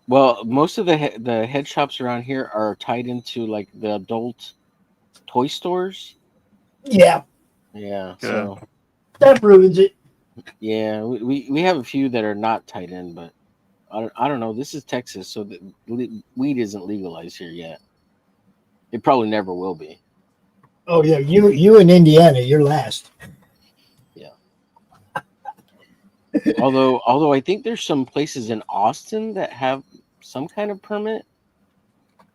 [SPEAKER 6] Well, most of the head shops around here are tied into like the adult toy stores.
[SPEAKER 12] Yeah.
[SPEAKER 6] Yeah. So
[SPEAKER 12] that ruins it.
[SPEAKER 6] Yeah, we have a few that are not tied in, but I don't know. This is Texas, so weed isn't legalized here yet. It probably never will be.
[SPEAKER 12] Oh yeah, you in Indiana, you're last.
[SPEAKER 6] Yeah. although I think there's some places in Austin that have some kind of permit.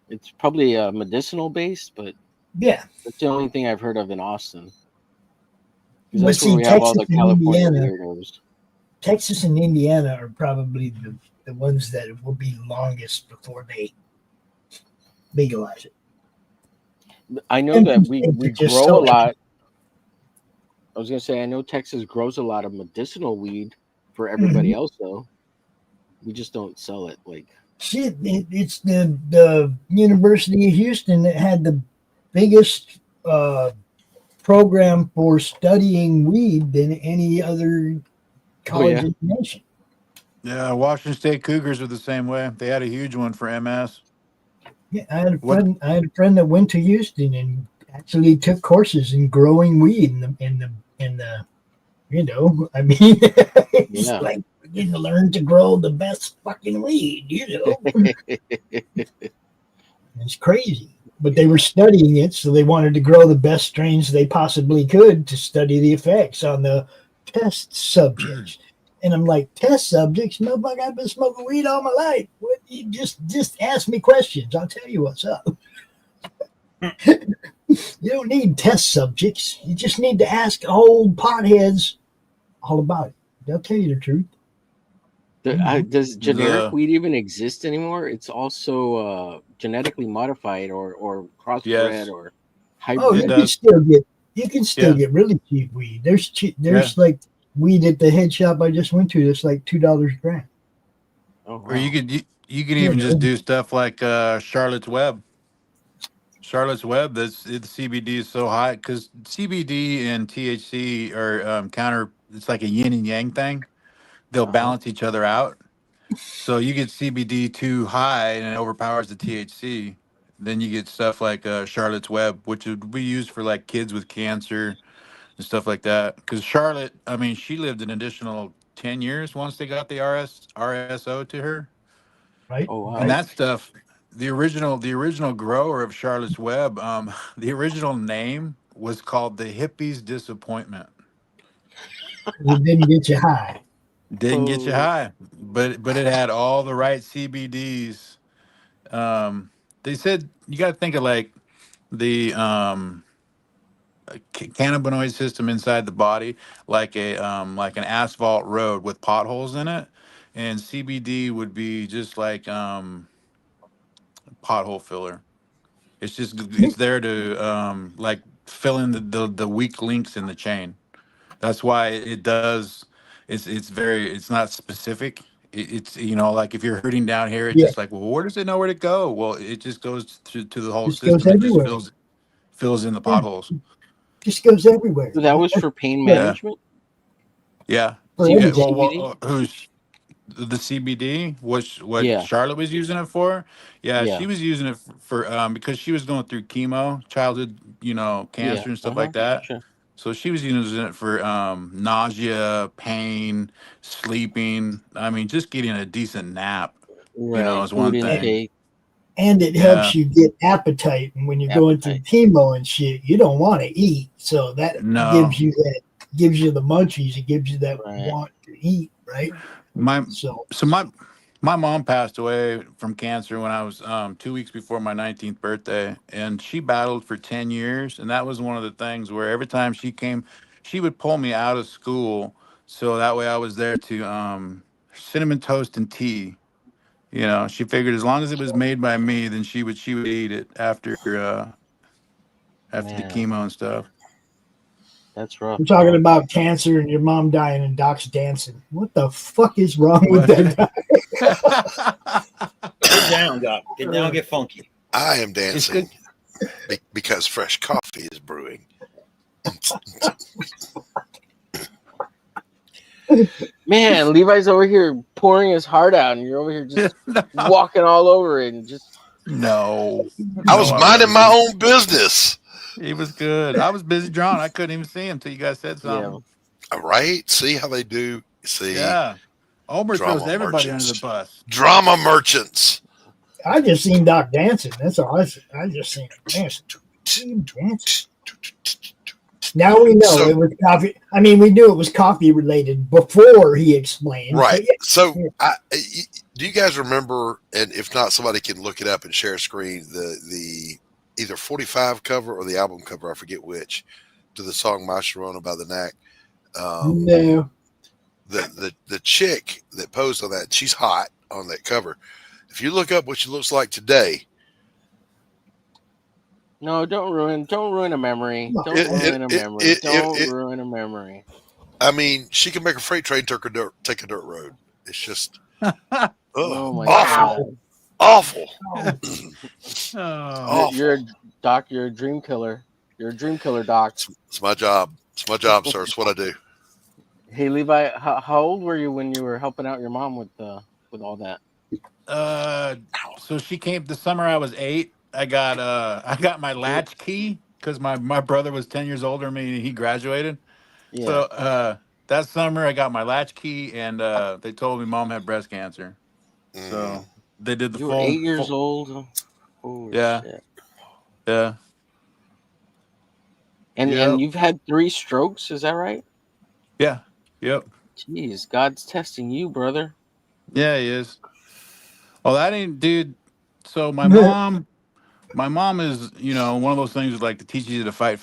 [SPEAKER 6] It's probably medicinal based, but
[SPEAKER 12] yeah,
[SPEAKER 6] that's the only thing I've heard of in Austin.
[SPEAKER 12] Well,
[SPEAKER 6] That's where we have all the California weirdos.
[SPEAKER 12] Texas and Indiana are probably the ones that will be longest before they legalize it.
[SPEAKER 6] I know that we grow a lot. I was gonna say I know Texas grows a lot of medicinal weed for everybody else, though. We just don't sell it like
[SPEAKER 12] shit. It's the University of Houston that had the biggest program for studying weed than any other college in the nation.
[SPEAKER 5] Yeah, Washington State Cougars are the same way. They had a huge one for MS.
[SPEAKER 12] Yeah, I had a friend that went to Houston and actually took courses in growing weed in the you know, I mean, it's like we're getting to learn to grow the best fucking weed, you know. It's crazy. But they were studying it, so they wanted to grow the best strains they possibly could to study the effects on the test subjects. And I'm like, test subjects? Motherfucker, I've been smoking weed all my life. What, you just ask me questions. I'll tell you what's up. You don't need test subjects. You just need to ask old potheads all about it. They'll tell you the truth.
[SPEAKER 6] Does generic weed even exist anymore? It's also genetically modified or crossbred or hybrid.
[SPEAKER 12] Oh, you can still get really cheap weed. There's like weed at the head shop I just went to that's like $2 a gram.
[SPEAKER 6] Oh, wow.
[SPEAKER 5] Or you could even just do stuff like Charlotte's Web. Charlotte's Web, the CBD is so high because CBD and THC are it's like a yin and yang thing. They'll balance each other out. So you get CBD too high and it overpowers the THC. Then you get stuff like Charlotte's Web, which would be used for like kids with cancer and stuff like that. Because Charlotte, I mean, she lived an additional 10 years once they got the RSO to her.
[SPEAKER 12] Right.
[SPEAKER 6] Oh, wow.
[SPEAKER 5] And that stuff, the original grower of Charlotte's Web, the original name was called the Hippie's Disappointment.
[SPEAKER 12] It didn't get you high.
[SPEAKER 5] Didn't get you high, but it had all the right CBDs. They said you got to think of like the cannabinoid system inside the body, like like an asphalt road with potholes in it, and CBD would be just like pothole filler. It's there to like fill in the weak links in the chain. That's why it does. It's not specific. It's like if you're hurting down here, it's
[SPEAKER 12] Yeah.
[SPEAKER 5] just like, well, where does it know where to go? Well, it just goes to the whole
[SPEAKER 12] Just goes
[SPEAKER 5] system. It just
[SPEAKER 12] everywhere.
[SPEAKER 5] fills in the potholes.
[SPEAKER 12] Just goes everywhere.
[SPEAKER 6] So that was for pain
[SPEAKER 5] Yeah.
[SPEAKER 6] management.
[SPEAKER 5] Yeah.
[SPEAKER 12] For
[SPEAKER 5] Yeah.
[SPEAKER 12] everything.
[SPEAKER 5] Well, who's the CBD? What
[SPEAKER 6] Yeah.
[SPEAKER 5] Charlotte was using it for? Yeah,
[SPEAKER 6] Yeah.
[SPEAKER 5] she was using it for because she was going through chemo, childhood, cancer and stuff like that.
[SPEAKER 6] Sure.
[SPEAKER 5] So she was using it for nausea, pain, sleeping. I mean, just getting a decent nap,
[SPEAKER 6] Right.
[SPEAKER 5] is one
[SPEAKER 6] Food
[SPEAKER 5] thing.
[SPEAKER 6] intake.
[SPEAKER 12] And it helps you get appetite. And when you're going through chemo and shit, you don't want to eat. So that
[SPEAKER 5] No.
[SPEAKER 12] gives you the munchies. It gives you that want to eat, right?
[SPEAKER 5] So my mom passed away from cancer when I was 2 weeks before my 19th birthday, and she battled for 10 years. And that was one of the things where every time she came, she would pull me out of school so that way I was there to cinnamon toast and tea. She figured as long as it was made by me, then she would eat it after the chemo and stuff.
[SPEAKER 6] That's rough.
[SPEAKER 12] We're talking about cancer and your mom dying and Doc's dancing. What the fuck is wrong with that guy?
[SPEAKER 10] Get down, Doc. Get down, get funky.
[SPEAKER 11] I am dancing because fresh coffee is brewing.
[SPEAKER 6] Man, Levi's over here pouring his heart out, and you're over here just walking all over it, and just
[SPEAKER 5] No.
[SPEAKER 11] I was minding my own business.
[SPEAKER 5] He was good. I was busy drawing. I couldn't even see him until you guys said something.
[SPEAKER 11] Right? See how they do? See?
[SPEAKER 5] Yeah. Omer
[SPEAKER 11] Drama
[SPEAKER 5] throws everybody
[SPEAKER 11] merchants.
[SPEAKER 5] under the bus.
[SPEAKER 11] Drama merchants.
[SPEAKER 12] I just seen Doc dancing. That's all I see. I just seen him dancing. Now we know it was coffee. I mean, we knew it was coffee related before he explained.
[SPEAKER 11] Right.
[SPEAKER 12] Yeah.
[SPEAKER 11] So, do you guys remember? And if not, somebody can look it up and share a screen. The either 45 cover or the album cover, I forget which, to the song "My Sharona" by the Knack.
[SPEAKER 12] No.
[SPEAKER 11] The chick that posed on that, she's hot on that cover. If you look up what she looks like today.
[SPEAKER 6] No, don't ruin a memory. Don't ruin a memory.
[SPEAKER 11] I mean, she can make a freight train take a dirt road. It's just
[SPEAKER 6] Oh my
[SPEAKER 11] awful.
[SPEAKER 6] God.
[SPEAKER 11] Awful.
[SPEAKER 5] Oh.
[SPEAKER 6] You're Doc, you're a dream killer. You're a dream killer, Doc.
[SPEAKER 11] It's my job. It's my job, sir. It's what I do.
[SPEAKER 6] Hey Levi, how old were you when you were helping out your mom with all that?
[SPEAKER 5] So she came the summer I was 8. I got my latch key because my brother was 10 years older than me and he graduated.
[SPEAKER 6] Yeah.
[SPEAKER 5] So that summer I got my latch key and they told me mom had breast cancer. So they did the
[SPEAKER 6] You
[SPEAKER 5] full.
[SPEAKER 6] were 8 years old. Holy
[SPEAKER 5] Yeah.
[SPEAKER 6] shit.
[SPEAKER 5] Yeah.
[SPEAKER 6] And you've had 3 strokes, is that right?
[SPEAKER 5] Yeah. Yep.
[SPEAKER 6] Jeez, God's testing you, brother.
[SPEAKER 5] Yeah, he is. Well, that ain't, dude. So my mom is, one of those things that like to teach you to fight.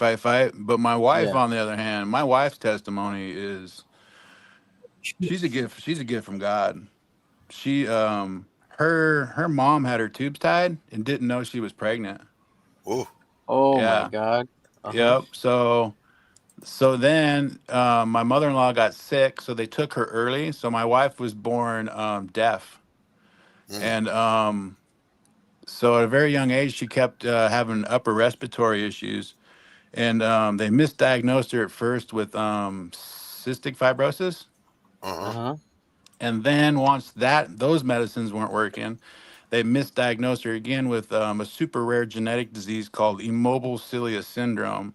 [SPEAKER 5] But my wife, on the other hand, my wife's testimony is she's a gift. She's a gift from God. She, her mom had her tubes tied and didn't know she was pregnant.
[SPEAKER 6] Oh my God.
[SPEAKER 5] Yep. So then my mother-in-law got sick, so they took her early. So my wife was born deaf. And so at a very young age, she kept having upper respiratory issues. And they misdiagnosed her at first with cystic fibrosis. And then once those medicines weren't working, they misdiagnosed her again with a super rare genetic disease called immobile cilia syndrome,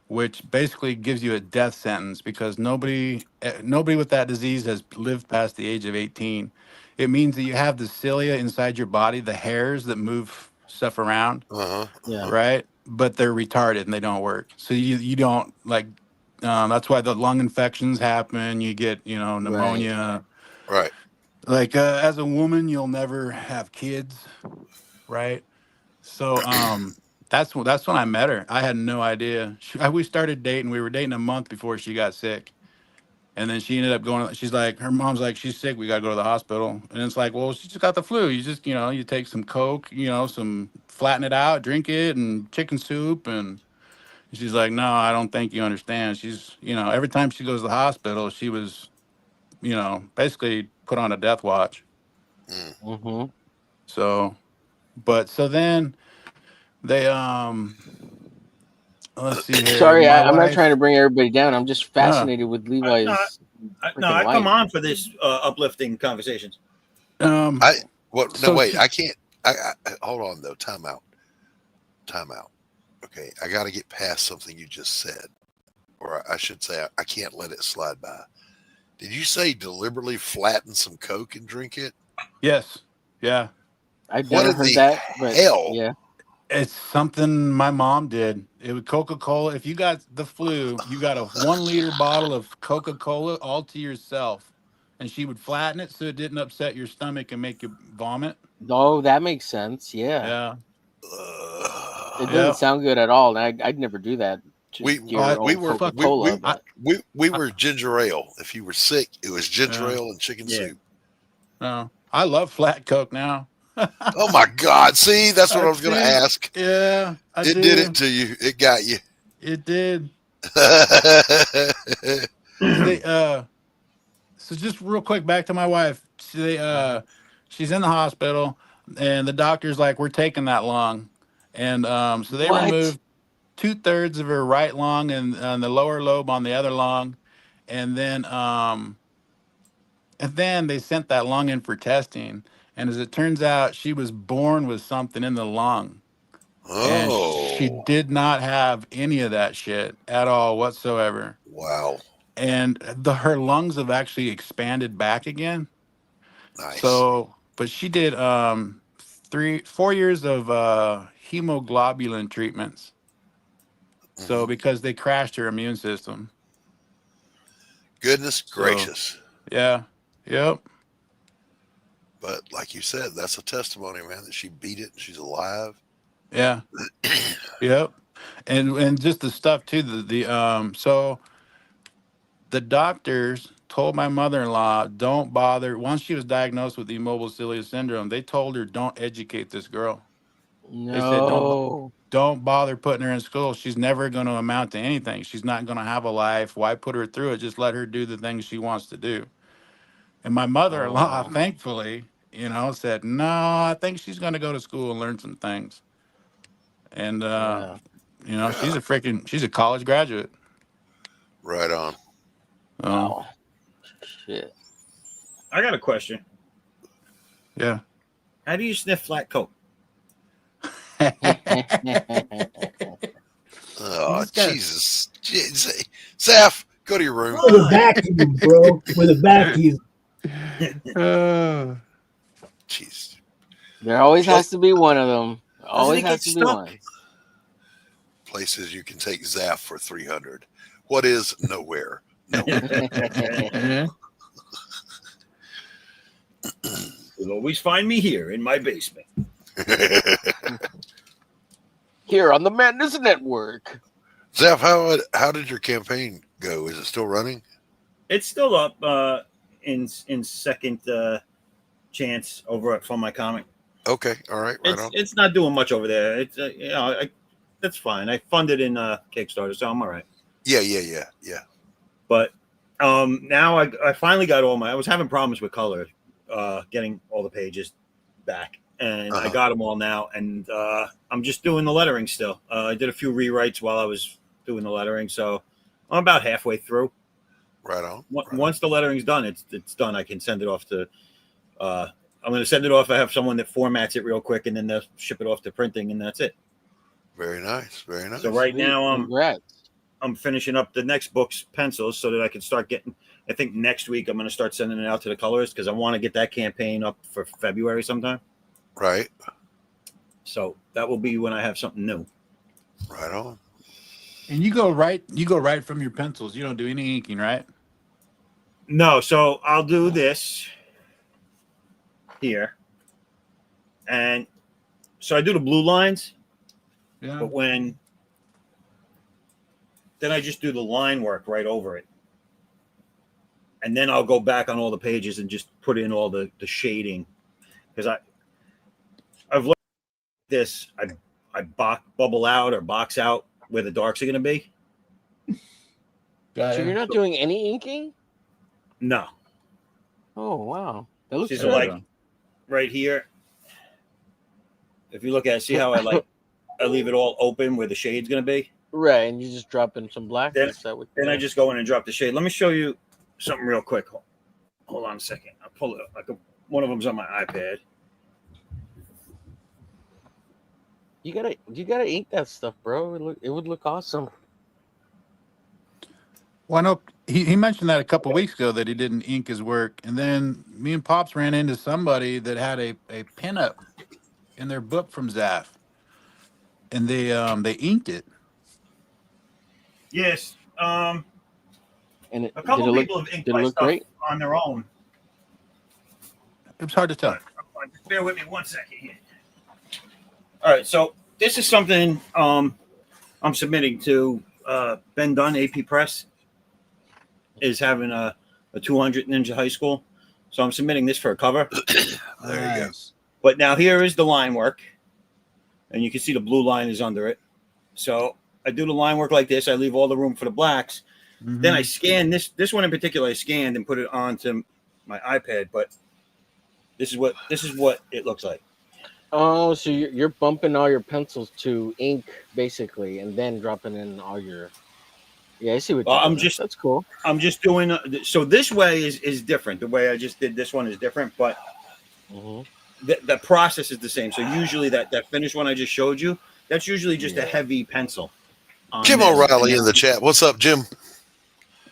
[SPEAKER 5] which basically gives you a death sentence because nobody with that disease has lived past the age of 18. it means that you have the cilia inside your body, the hairs that move stuff around,
[SPEAKER 6] Yeah.
[SPEAKER 5] right? But they're retarded and they don't work. So you don't like. That's why the lung infections happen. You get pneumonia.
[SPEAKER 11] Right.
[SPEAKER 5] Like as a woman, you'll never have kids, right? So that's when I met her. I had no idea. We started dating. We were dating a month before she got sick. And then she ended up going, she's like, her mom's like, she's sick. We got to go to the hospital. And it's like, well, she just got the flu. You just, you take some Coke, some flatten it out, drink it and chicken soup. And she's like, no, I don't think you understand. She's, every time she goes to the hospital, she was, basically put on a death watch.
[SPEAKER 6] Mm-hmm.
[SPEAKER 5] So then they, let's see here.
[SPEAKER 6] Sorry,
[SPEAKER 5] My
[SPEAKER 6] I'm not
[SPEAKER 5] wife-
[SPEAKER 6] trying to bring everybody down. I'm just fascinated with Levi's.
[SPEAKER 10] I come on for this uplifting conversations.
[SPEAKER 11] I
[SPEAKER 10] So
[SPEAKER 11] can't. I hold on though. Time out. Okay, I got to get past something you just said, or I should say, I can't let it slide by. Did you say deliberately flatten some Coke and drink it?
[SPEAKER 5] Yes. Yeah.
[SPEAKER 6] I've
[SPEAKER 11] What
[SPEAKER 6] never
[SPEAKER 11] in
[SPEAKER 6] heard
[SPEAKER 11] the
[SPEAKER 6] that, but
[SPEAKER 11] hell?
[SPEAKER 6] yeah.
[SPEAKER 5] It's something my mom did. It was Coca-Cola. If you got the flu, you got a 1 liter bottle of Coca-Cola all to yourself. And she would flatten it so it didn't upset your stomach and make you vomit.
[SPEAKER 6] Oh, that makes sense. Yeah.
[SPEAKER 5] Yeah.
[SPEAKER 6] It doesn't sound good at all. And I'd never do that.
[SPEAKER 11] We were
[SPEAKER 6] Coca-Cola.
[SPEAKER 11] we were ginger ale. If you were sick, it was ginger ale and chicken soup.
[SPEAKER 5] No, I love flat Coke now.
[SPEAKER 11] Oh my God! See, that's what I was going to ask.
[SPEAKER 5] Yeah,
[SPEAKER 11] it did it to you. It got you.
[SPEAKER 5] It did. So just real quick, back to my wife. She's in the hospital, and the doctor's like, "We're taking that lung," and so they removed 2/3 of her right lung and the lower lobe on the other lung, and then they sent that lung in for testing. And as it turns out, she was born with something in the lung. And she did not have any of that shit at all whatsoever.
[SPEAKER 11] Wow.
[SPEAKER 5] And her lungs have actually expanded back again.
[SPEAKER 11] Nice.
[SPEAKER 5] So, but she did 4 years of hemoglobulin treatments. So because they crashed her immune system.
[SPEAKER 11] Goodness gracious.
[SPEAKER 5] Yeah. Yep.
[SPEAKER 11] But like you said, that's a testimony, man, that she beat it and she's alive.
[SPEAKER 5] Yeah. Yep. And just the stuff too, so the doctors told my mother-in-law, don't bother. Once she was diagnosed with immobile cilia syndrome, they told her, don't educate this girl.
[SPEAKER 6] No.
[SPEAKER 5] They said, don't bother putting her in school. She's never going to amount to anything. She's not going to have a life. Why put her through it? Just let her do the things she wants to do. And my mother-in-law, thankfully, said, no, I think she's going to go to school and learn some things. And, she's a college graduate.
[SPEAKER 11] Right on.
[SPEAKER 6] Wow. Shit.
[SPEAKER 10] I got a question.
[SPEAKER 5] Yeah.
[SPEAKER 10] How do you sniff flat Coke?
[SPEAKER 11] Oh, Jesus. Zeph, go to your room.
[SPEAKER 12] With a vacuum, bro. With a vacuum.
[SPEAKER 11] Jeez.
[SPEAKER 6] There always has to be one of them. Always has to be one.
[SPEAKER 11] Places you can take Zaf for 300. What is nowhere? Nowhere.
[SPEAKER 10] You'll always find me here in my basement.
[SPEAKER 6] Here on the Madness Network.
[SPEAKER 11] Zeph, how did your campaign go? Is it still running?
[SPEAKER 10] It's still up in second chance over at Fun My Comic.
[SPEAKER 11] Okay, all right, on.
[SPEAKER 10] It's not doing much over there. It's that's fine. I funded in Kickstarter, so I'm all right.
[SPEAKER 11] Yeah.
[SPEAKER 10] But now I finally got all I was having problems with color, getting all the pages back, and I got them all now, and I'm just doing the lettering still. I did a few rewrites while I was doing the lettering, so I'm about halfway through.
[SPEAKER 11] Right on.
[SPEAKER 10] Once the lettering's done, it's done. I can send it off to. I'm going to send it off. I have someone that formats it real quick, and then they'll ship it off to printing, and that's it.
[SPEAKER 11] Very nice. Very nice.
[SPEAKER 10] So right now I'm finishing up the next book's pencils so that I can start getting. I think next week I'm going to start sending it out to the colorists because I want to get that campaign up for February sometime.
[SPEAKER 11] Right.
[SPEAKER 10] So that will be when I have something new.
[SPEAKER 11] Right on.
[SPEAKER 5] And you go right from your pencils. You don't do any inking, right?
[SPEAKER 10] No, so I'll do this here. And so I do the blue lines.
[SPEAKER 5] Yeah.
[SPEAKER 10] But then I just do the line work right over it. And then I'll go back on all the pages and just put in all the shading. Because I've looked at this, I bubble out or box out where the darks are going to be.
[SPEAKER 6] So you're not doing any inking?
[SPEAKER 10] No.
[SPEAKER 6] Oh, wow. That looks
[SPEAKER 10] So like right here, if you look at it, see how I leave it all open where the shade's going to be?
[SPEAKER 6] Right, and you just drop in some black?
[SPEAKER 10] Then I just go in and drop the shade. Let me show you something real quick. Hold on a second. I'll pull it up. One of them's on my iPad.
[SPEAKER 6] You gotta ink that stuff, bro. It would look awesome.
[SPEAKER 5] Well, I know he mentioned that a couple of weeks ago that he didn't ink his work, and then me and Pops ran into somebody that had a pinup in their book from Zaf, and they inked it.
[SPEAKER 10] Yes.
[SPEAKER 6] And
[SPEAKER 10] a couple people have inked my stuff
[SPEAKER 6] great?
[SPEAKER 10] On their own.
[SPEAKER 5] It was hard to tell.
[SPEAKER 10] Just bear with me 1 second here. All right, so this is something I'm submitting to Ben Dunn, AP Press, is having a 200 Ninja High School. So I'm submitting this for a cover.
[SPEAKER 11] There you go.
[SPEAKER 10] But now here is the line work. And you can see the blue line is under it. So I do the line work like this. I leave all the room for the blacks.
[SPEAKER 5] Mm-hmm.
[SPEAKER 10] Then I scan this one in particular. I scanned and put it onto my iPad. But this is what it looks like.
[SPEAKER 6] Oh, so you're bumping all your pencils to ink basically, and then dropping in all your. Yeah, I see what you're doing. That's cool.
[SPEAKER 10] I'm just doing so. This way is different. The way I just did this one is different, but the process is the same. So usually that finished one I just showed you, that's usually just a heavy pencil.
[SPEAKER 11] Jim O'Reilly in the chat. What's up, Jim?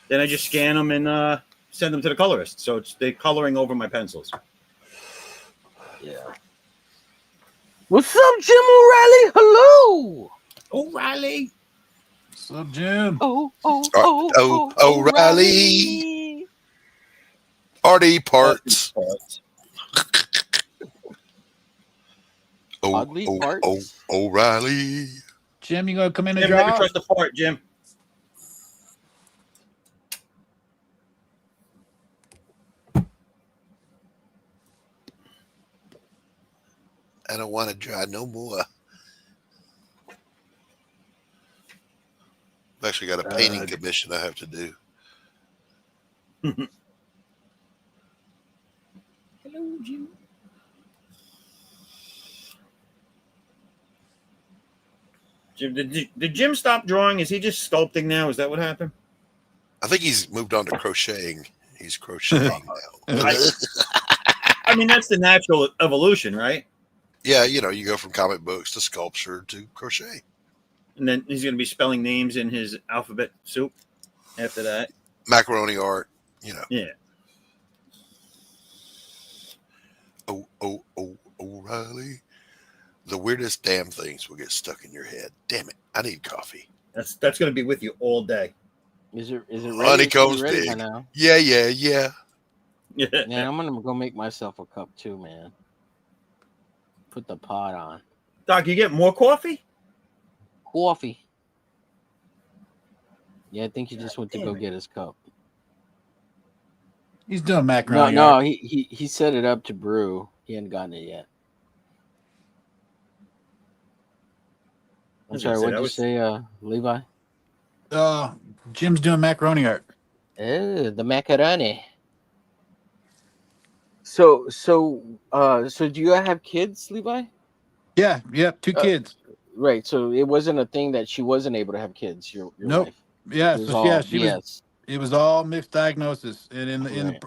[SPEAKER 10] Then I just scan them and send them to the colorist. So they're coloring over my pencils.
[SPEAKER 6] Yeah. What's up, Jim O'Reilly? Hello,
[SPEAKER 10] O'Reilly.
[SPEAKER 5] What's up, Jim?
[SPEAKER 11] O'Reilly. Artie Parts. O'Reilly.
[SPEAKER 5] Jim, you gonna come in and
[SPEAKER 10] Jim, never
[SPEAKER 5] draw?
[SPEAKER 10] trust the fart, Jim.
[SPEAKER 11] I don't want to draw no more. I've actually got a painting commission I have to do.
[SPEAKER 10] Hello, Jim. Jim, did Jim stop drawing? Is he just sculpting now? Is that what happened?
[SPEAKER 11] I think he's moved on to crocheting. He's crocheting now.
[SPEAKER 10] I mean, that's the natural evolution, right?
[SPEAKER 11] Yeah, you go from comic books to sculpture to crochet.
[SPEAKER 10] And then he's going to be spelling names in his alphabet soup after that.
[SPEAKER 11] Macaroni art,
[SPEAKER 10] Yeah.
[SPEAKER 11] O'Reilly. The weirdest damn things will get stuck in your head. Damn it. I need coffee.
[SPEAKER 10] That's going to be with you all day.
[SPEAKER 6] Is it ready?
[SPEAKER 11] Honeycomb's
[SPEAKER 6] ready
[SPEAKER 11] big.
[SPEAKER 6] now?
[SPEAKER 11] Yeah.
[SPEAKER 10] Yeah.
[SPEAKER 6] Man, I'm gonna go make myself a cup too, man. Put the pot on.
[SPEAKER 10] Doc, you get more coffee?
[SPEAKER 6] Coffee. Yeah, I think he just went to go get his cup.
[SPEAKER 5] He's doing macaroni.
[SPEAKER 6] No, he set it up to brew. He hadn't gotten it yet. I'm sorry, what did you say, Levi?
[SPEAKER 5] Jim's doing macaroni art.
[SPEAKER 6] The macaroni. So do you have kids, Levi?
[SPEAKER 5] Yeah, 2 kids.
[SPEAKER 6] Right. So it wasn't a thing that she wasn't able to have kids. Your
[SPEAKER 5] Nope.
[SPEAKER 6] wife.
[SPEAKER 5] Yeah.
[SPEAKER 6] She was.
[SPEAKER 5] It was all mixed diagnosis, and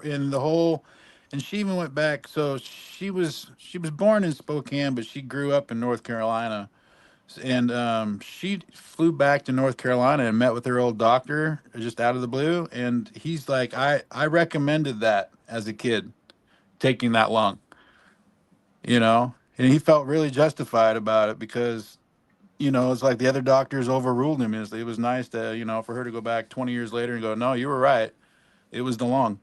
[SPEAKER 5] in the whole, and she even went back. So she was born in Spokane, but she grew up in North Carolina. And she flew back to North Carolina and met with her old doctor just out of the blue. And he's like, I recommended that as a kid, taking that long, you know, and he felt really justified about it because, you know, it's like the other doctors overruled him. It was nice to, you know, for her to go back 20 years later and go, no, you were right. It was the lung,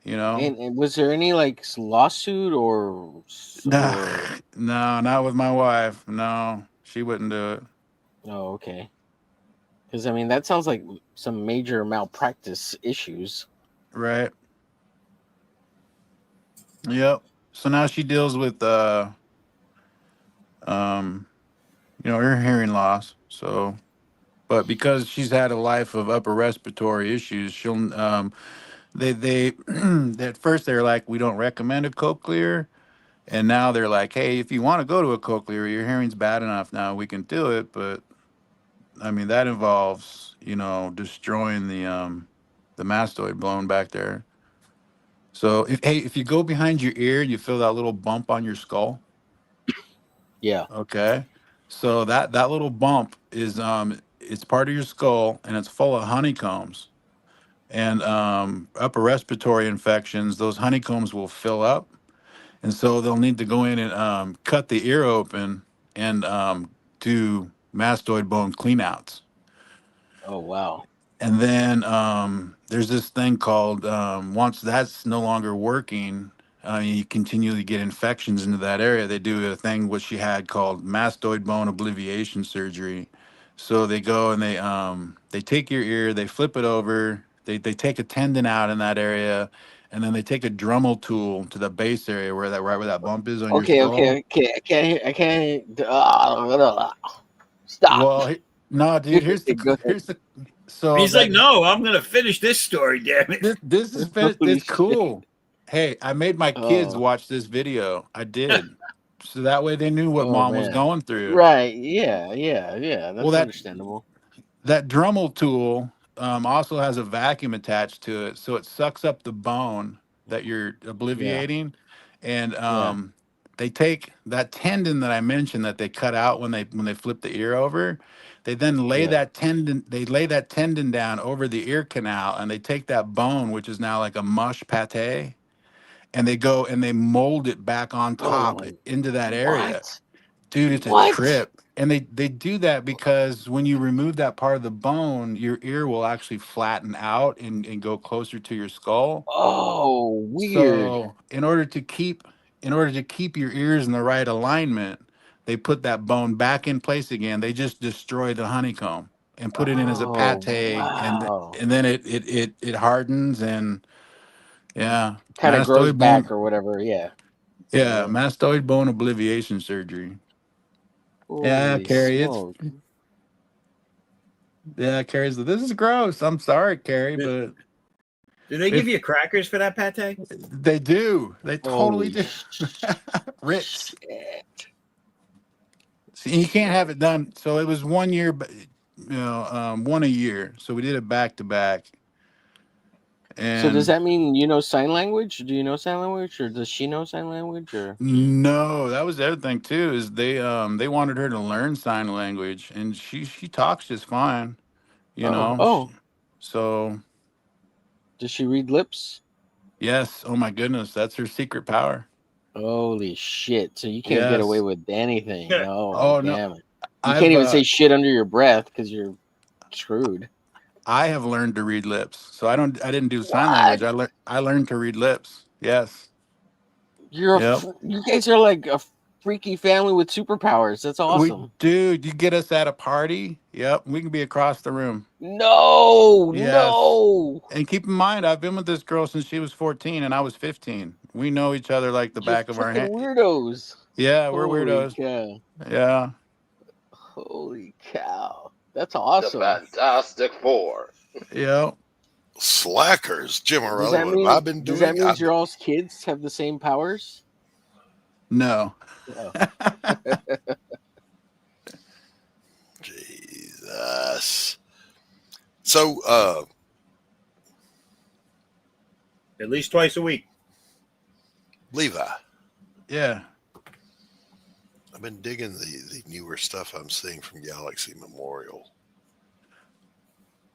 [SPEAKER 5] you know.
[SPEAKER 6] And was there any like lawsuit or
[SPEAKER 5] No, not with my wife. No, she wouldn't do it.
[SPEAKER 6] Oh, okay. Because I mean, that sounds like some major malpractice issues.
[SPEAKER 5] Right. Yep. So now she deals with you know, her hearing loss. So, but because she's had a life of upper respiratory issues, she'll they at first they were like, we don't recommend a cochlear, and now they're like, hey, if you want to go to a cochlear, your hearing's bad enough now, we can do it, but I mean that involves, you know, destroying the mastoid bone back there. So if you go behind your ear, you feel that little bump on your skull.
[SPEAKER 6] Yeah.
[SPEAKER 5] Okay. So that little bump is it's part of your skull and it's full of honeycombs. And upper respiratory infections, those honeycombs will fill up. And so they'll need to go in and cut the ear open and do mastoid bone cleanouts.
[SPEAKER 6] Oh wow.
[SPEAKER 5] And then there's this thing called once that's no longer working, you continually get infections into that area. They do a thing what she had called mastoid bone obliviation surgery. So they go and they take your ear, they flip it over, they take a tendon out in that area, and then they take a Dremel tool to the base area where that bump is on your
[SPEAKER 6] Okay.
[SPEAKER 5] skull.
[SPEAKER 6] I can't. Stop.
[SPEAKER 5] Well, no, dude.
[SPEAKER 6] Go ahead.
[SPEAKER 5] So
[SPEAKER 10] He's like, no, I'm gonna finish this story. Damn it!
[SPEAKER 5] this is finished.
[SPEAKER 6] Holy
[SPEAKER 5] It's cool. Hey, I made my kids
[SPEAKER 6] Oh.
[SPEAKER 5] watch this video. I did, so that way they knew what
[SPEAKER 6] Oh
[SPEAKER 5] mom was
[SPEAKER 6] man.
[SPEAKER 5] going through.
[SPEAKER 6] Right. Yeah. That's
[SPEAKER 5] Well,
[SPEAKER 6] understandable.
[SPEAKER 5] that Dremel tool also has a vacuum attached to it, so it sucks up the bone that you're obliviating, and they take that tendon that I mentioned that they cut out when they flip the ear over. They then lay that tendon. They lay that tendon down over the ear canal, and they take that bone, which is now like a mush pate, and they go and they mold it back on top into that area.
[SPEAKER 6] What?
[SPEAKER 5] Dude, it's a trip. And they do that because when you remove that part of the bone, your ear will actually flatten out and go closer to your skull.
[SPEAKER 6] Oh, weird.
[SPEAKER 5] So in order to keep your ears in the right alignment, they put that bone back in place again. They just destroy the honeycomb and put it in as a pate, and then it hardens and
[SPEAKER 6] Kind of grows back or whatever. Yeah.
[SPEAKER 5] Yeah, mastoid bone obliviation surgery.
[SPEAKER 6] Holy
[SPEAKER 5] Carrie,
[SPEAKER 6] smoke.
[SPEAKER 5] Carrie's. This is gross. I'm sorry, Carrie, but
[SPEAKER 10] do they give you crackers for that pate?
[SPEAKER 5] They do. They totally do. Ritz. See, you can't have it done. So it was 1 year, one a year. So we did it back to back. And
[SPEAKER 6] so does that mean you know sign language? Do you know sign language, or does she know sign language? Or
[SPEAKER 5] no, that was the other thing too. Is they wanted her to learn sign language, and she talks just fine, you know. So
[SPEAKER 6] does she read lips?
[SPEAKER 5] Yes. Oh my goodness, that's her secret power.
[SPEAKER 6] Holy shit! So you can't get away with anything. Oh damn
[SPEAKER 5] no.
[SPEAKER 6] it! You can't even say shit under your breath because you're screwed.
[SPEAKER 5] I have learned to read lips, so I didn't do sign language. I learned to read lips. Yes.
[SPEAKER 6] You guys are like a freaky family with superpowers. That's awesome.
[SPEAKER 5] Dude, you get us at a party. Yep, we can be across the room.
[SPEAKER 6] No.
[SPEAKER 5] And keep in mind, I've been with this girl since she was 14 and I was 15. We know each other like the back of our hand.
[SPEAKER 6] Weirdos.
[SPEAKER 5] Yeah, we're weirdos.
[SPEAKER 6] Cow.
[SPEAKER 5] Yeah.
[SPEAKER 6] Holy cow. That's awesome.
[SPEAKER 9] The Fantastic Four.
[SPEAKER 5] Yeah.
[SPEAKER 11] Slackers, Jim Morello. What have I been doing?
[SPEAKER 6] Does that mean your all's kids have the same powers?
[SPEAKER 5] No.
[SPEAKER 11] Jesus. So,
[SPEAKER 10] at least twice a week.
[SPEAKER 11] Levi.
[SPEAKER 5] Yeah.
[SPEAKER 11] I've been digging the newer stuff I'm seeing from Galaxy Memorial.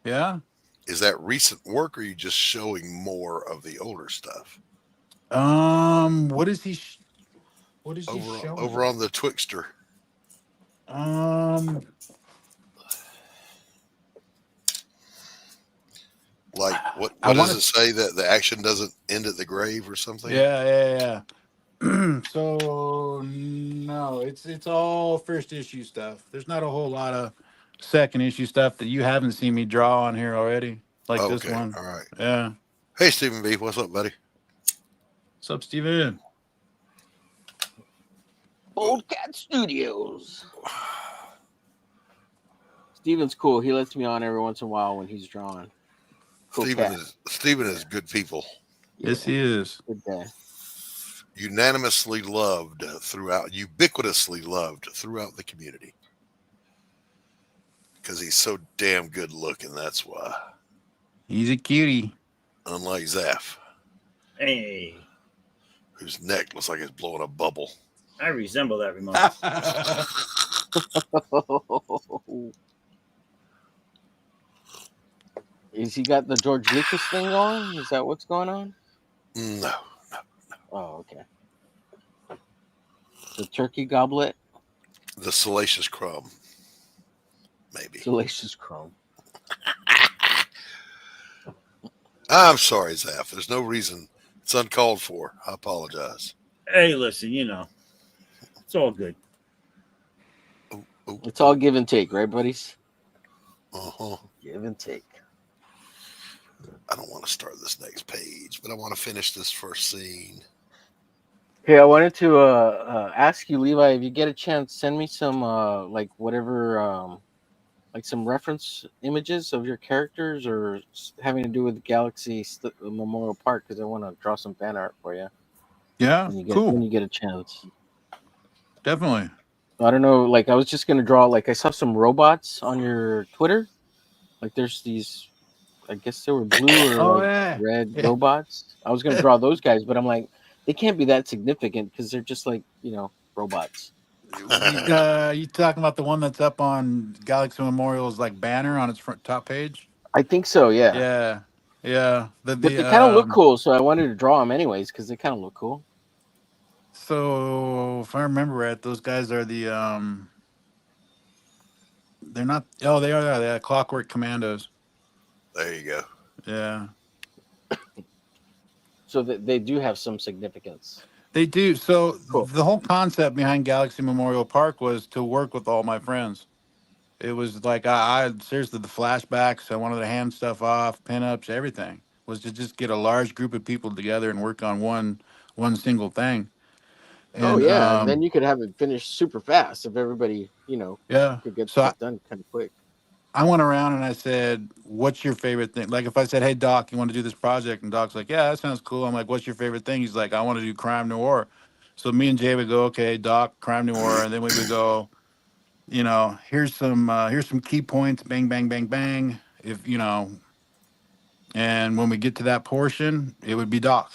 [SPEAKER 5] Yeah.
[SPEAKER 11] Is that recent work, or are you just showing more of the older stuff?
[SPEAKER 5] What is he? What is he
[SPEAKER 11] Over
[SPEAKER 5] showing?
[SPEAKER 11] over on the Twixter. Like what does it say, that the action doesn't end at the grave or something?
[SPEAKER 5] Yeah. So no, it's all first issue stuff. There's not a whole lot of second issue stuff that you haven't seen me draw on here already, like this
[SPEAKER 11] Okay,
[SPEAKER 5] one.
[SPEAKER 11] all right.
[SPEAKER 5] Yeah.
[SPEAKER 11] Hey, Stephen B, what's up, buddy?
[SPEAKER 5] What's up, Steven?
[SPEAKER 6] Boldcat Studios. Steven's cool. He lets me on every once in a while when he's drawing. Cool
[SPEAKER 11] Steven is good people.
[SPEAKER 5] Yes, he is.
[SPEAKER 6] Good guy.
[SPEAKER 11] Ubiquitously loved throughout the community. Because he's so damn good looking, that's why.
[SPEAKER 5] He's a cutie.
[SPEAKER 11] Unlike Zaf.
[SPEAKER 10] Hey.
[SPEAKER 11] Whose neck looks like it's blowing a bubble.
[SPEAKER 10] I resemble that remote.
[SPEAKER 6] Is he got the George Lucas thing going? Is that what's going on?
[SPEAKER 11] No.
[SPEAKER 6] Oh, okay. The turkey goblet?
[SPEAKER 11] The Salacious Crumb. Maybe.
[SPEAKER 6] Salacious Crumb.
[SPEAKER 11] I'm sorry, Zaf. There's no reason. It's uncalled for. I apologize.
[SPEAKER 10] Hey, listen, it's all good.
[SPEAKER 6] It's all give and take, right, buddies?
[SPEAKER 11] Uh-huh.
[SPEAKER 6] Give and take.
[SPEAKER 11] I don't want to start this next page, but I want to finish this first scene.
[SPEAKER 6] Hey, I wanted to ask you, Levi, if you get a chance, send me some some reference images of your characters or having to do with Galaxy Memorial Park, because I want to draw some fan art for you.
[SPEAKER 5] Yeah, cool.
[SPEAKER 6] When you get a chance.
[SPEAKER 5] Definitely.
[SPEAKER 6] I don't know, I was just going to draw, I saw some robots on your Twitter. There's these, I guess they were blue or red robots. I was going to draw those guys, but I'm like, they can't be that significant because they're just robots.
[SPEAKER 5] You talking about the one that's up on Galaxy Memorial's banner on its top page?
[SPEAKER 6] I think so, yeah.
[SPEAKER 5] Yeah.
[SPEAKER 6] But they kind of look cool, so I wanted to draw them anyways because they kind of look cool.
[SPEAKER 5] So if I remember right, those guys are the they're not. Oh, they are. They're Clockwork Commandos.
[SPEAKER 11] There you go.
[SPEAKER 5] Yeah.
[SPEAKER 6] So that they do have some significance.
[SPEAKER 5] They do. So
[SPEAKER 6] cool.
[SPEAKER 5] The whole concept behind Galaxy Memorial Park was to work with all my friends. It was I seriously, the flashbacks, I wanted to hand stuff off, pinups, everything was to just get a large group of people together and work on one single thing. And,
[SPEAKER 6] and then you could have it finished super fast if everybody, could get stuff done kind of quick.
[SPEAKER 5] I went around and I said, what's your favorite thing? If I said, hey, Doc, you want to do this project? And Doc's like, yeah, that sounds cool. I'm like, what's your favorite thing? He's like, I want to do crime noir. So me and Jay would go, okay, Doc, crime noir. And then we would go, here's some key points, bang, bang, bang, bang. And when we get to that portion, it would be Doc.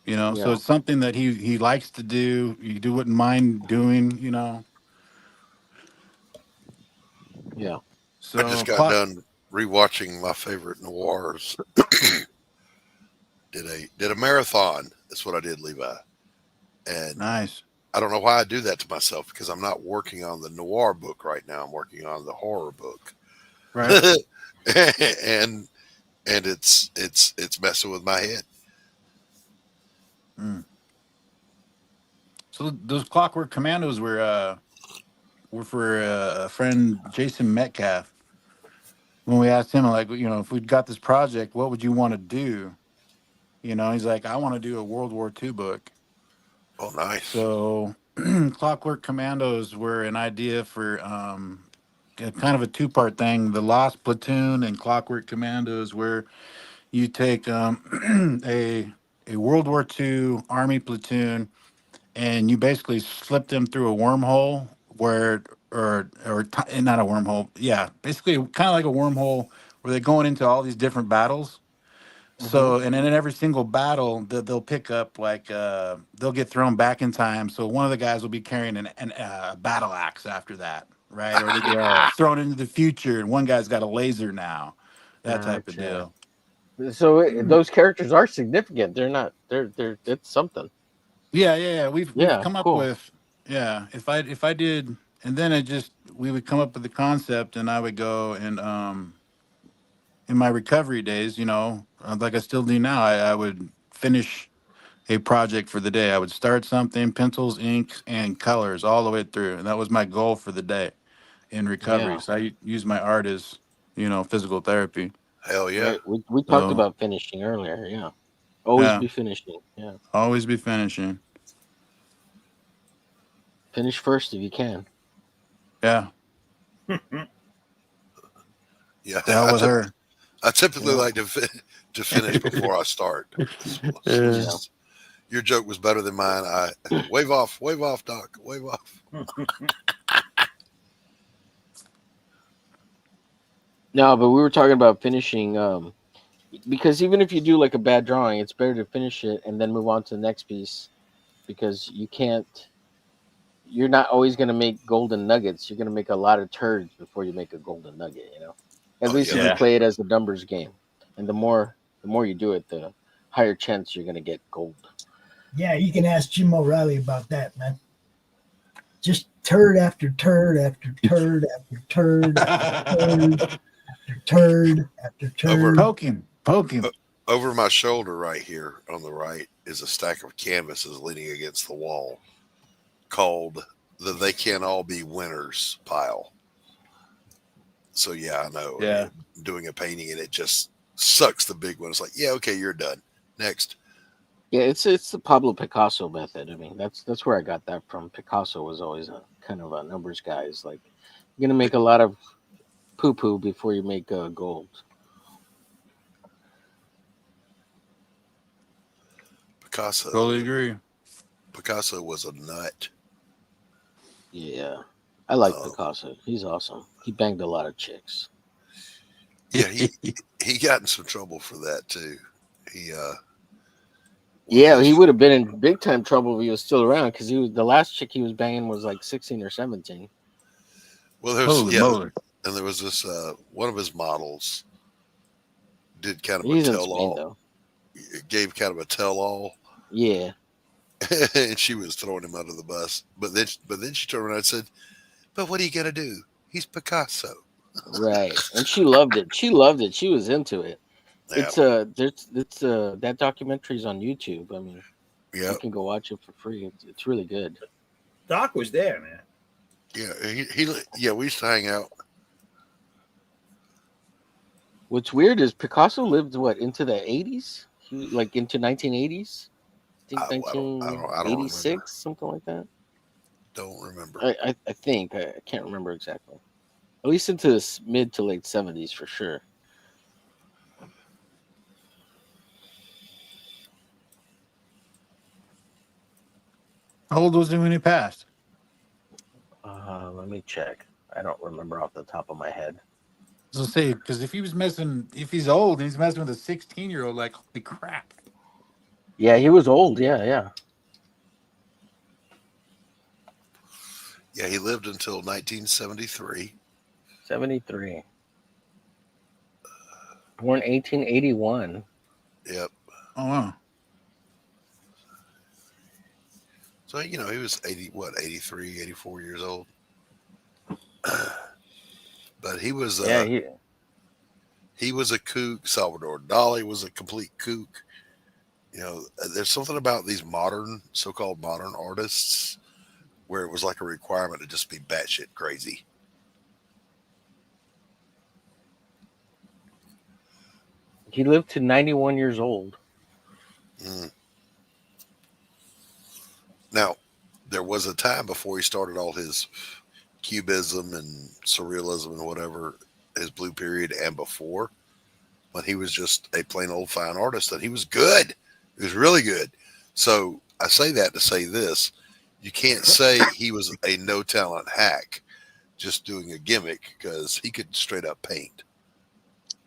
[SPEAKER 5] So it's something that he likes to do. You wouldn't mind doing,
[SPEAKER 6] Yeah.
[SPEAKER 11] So I just got done rewatching my favorite noirs. Did a marathon. That's what I did, Levi. And
[SPEAKER 5] nice.
[SPEAKER 11] I don't know why I do that to myself, because I'm not working on the noir book right now. I'm working on the horror book.
[SPEAKER 5] Right.
[SPEAKER 11] and it's messing with my head.
[SPEAKER 5] So those Clockwork Commandos were for a friend, Jason Metcalf. When we asked him, if we'd got this project, what would you want to do? He's like, I want to do a World War II book.
[SPEAKER 11] Oh, nice.
[SPEAKER 5] So Clockwork Commandos were an idea for kind of a two-part thing. The Lost Platoon and Clockwork Commandos, where you take a World War II Army platoon and you basically slip them through a wormhole not a wormhole. Yeah, basically kind of like a wormhole where they're going into all these different battles. So, and then in every single battle, they'll pick up like they'll get thrown back in time. So one of the guys will be carrying a battle axe after that, right? Or they get thrown into the future, and one guy's got a laser now, that type of deal.
[SPEAKER 6] So those characters are significant. They're not. They're. It's something.
[SPEAKER 5] Yeah. We've come up with If I did, and then we would come up with the concept, and I would go and in my recovery days, like I still do now, I would finish a project for the day. I would start something, pencils, inks, and colors all the way through, and that was my goal for the day in recovery.
[SPEAKER 6] Yeah.
[SPEAKER 5] So I use my art as physical therapy.
[SPEAKER 11] Hell yeah.
[SPEAKER 6] Right. We talked about finishing earlier. Yeah. Always be finishing. Yeah.
[SPEAKER 5] Always be finishing.
[SPEAKER 6] Finish first if you can.
[SPEAKER 5] Yeah.
[SPEAKER 11] Yeah.
[SPEAKER 5] Hell with her.
[SPEAKER 11] I typically like to finish before I start. Your joke was better than mine. Wave off, Doc, wave off.
[SPEAKER 6] No, but we were talking about finishing because even if you do like a bad drawing, it's better to finish it and then move on to the next piece, because you're not always going to make golden nuggets. You're going to make a lot of turds before you make a golden nugget, At least if you play it as a numbers game. And the more you do it, the higher chance you're going to get gold.
[SPEAKER 12] Yeah, you can ask Jim O'Reilly about that, man. Just turd after turd after turd after turd after turd after turd after turd.
[SPEAKER 5] Poke him.
[SPEAKER 11] Over my shoulder right here on the right is a stack of canvases leaning against the wall called the They Can't All Be Winners pile. So yeah, I know.
[SPEAKER 5] Yeah.
[SPEAKER 11] Doing a painting and it just sucks the big one. It's like, yeah, okay, you're done. Next.
[SPEAKER 6] Yeah, it's the Pablo Picasso method. I mean, that's where I got that from. Picasso was always a kind of a numbers guy. It's like you're gonna make a lot of poo-poo before you make gold.
[SPEAKER 11] Picasso.
[SPEAKER 5] Totally agree.
[SPEAKER 11] Picasso was a nut.
[SPEAKER 6] Yeah, I like Picasso. He's awesome. He banged a lot of chicks.
[SPEAKER 11] Yeah, he got in some trouble for that too. He
[SPEAKER 6] would have been in big time trouble if he was still around, because the last chick he was banging was like 16 or 17.
[SPEAKER 11] Well, and there was this one of his models did kind of a tell-all. Gave kind of a tell-all.
[SPEAKER 6] Yeah.
[SPEAKER 11] And she was throwing him under the bus. But then she turned around and said, "But what are you gonna do? He's Picasso."
[SPEAKER 6] Right. And she loved it. She loved it. She was into it.
[SPEAKER 11] Yeah.
[SPEAKER 6] That documentary's on YouTube. I mean, you can go watch it for free. It's really good.
[SPEAKER 10] Doc was there, man.
[SPEAKER 11] Yeah, we used to hang out.
[SPEAKER 6] What's weird is Picasso lived into the 80s, like into 1980s. I think 1986, something like that.
[SPEAKER 11] Don't remember.
[SPEAKER 6] I think I can't remember exactly. At least into the mid to late 70s for sure.
[SPEAKER 5] How old was he when he passed?
[SPEAKER 6] Let me check. I don't remember off the top of my head.
[SPEAKER 5] I was gonna say, because if he's old and he's messing with a 16-year-old, like, holy crap.
[SPEAKER 6] Yeah, he was old. Yeah.
[SPEAKER 11] Yeah, he lived until 1973.
[SPEAKER 6] 73. Born 1881.
[SPEAKER 11] Yep.
[SPEAKER 5] Oh, wow.
[SPEAKER 11] So, he was 83, 84 years old. But he was he was a kook. Salvador Dali was a complete kook. There's something about these so-called modern artists where it was like a requirement to just be batshit crazy.
[SPEAKER 6] He lived to 91 years old.
[SPEAKER 11] Now, there was a time before he started all his cubism and surrealism and whatever, his blue period and before, when he was just a plain old fine artist, and he was good. He was really good. So I say that to say this. You can't say he was a no-talent hack just doing a gimmick, because he could straight up paint.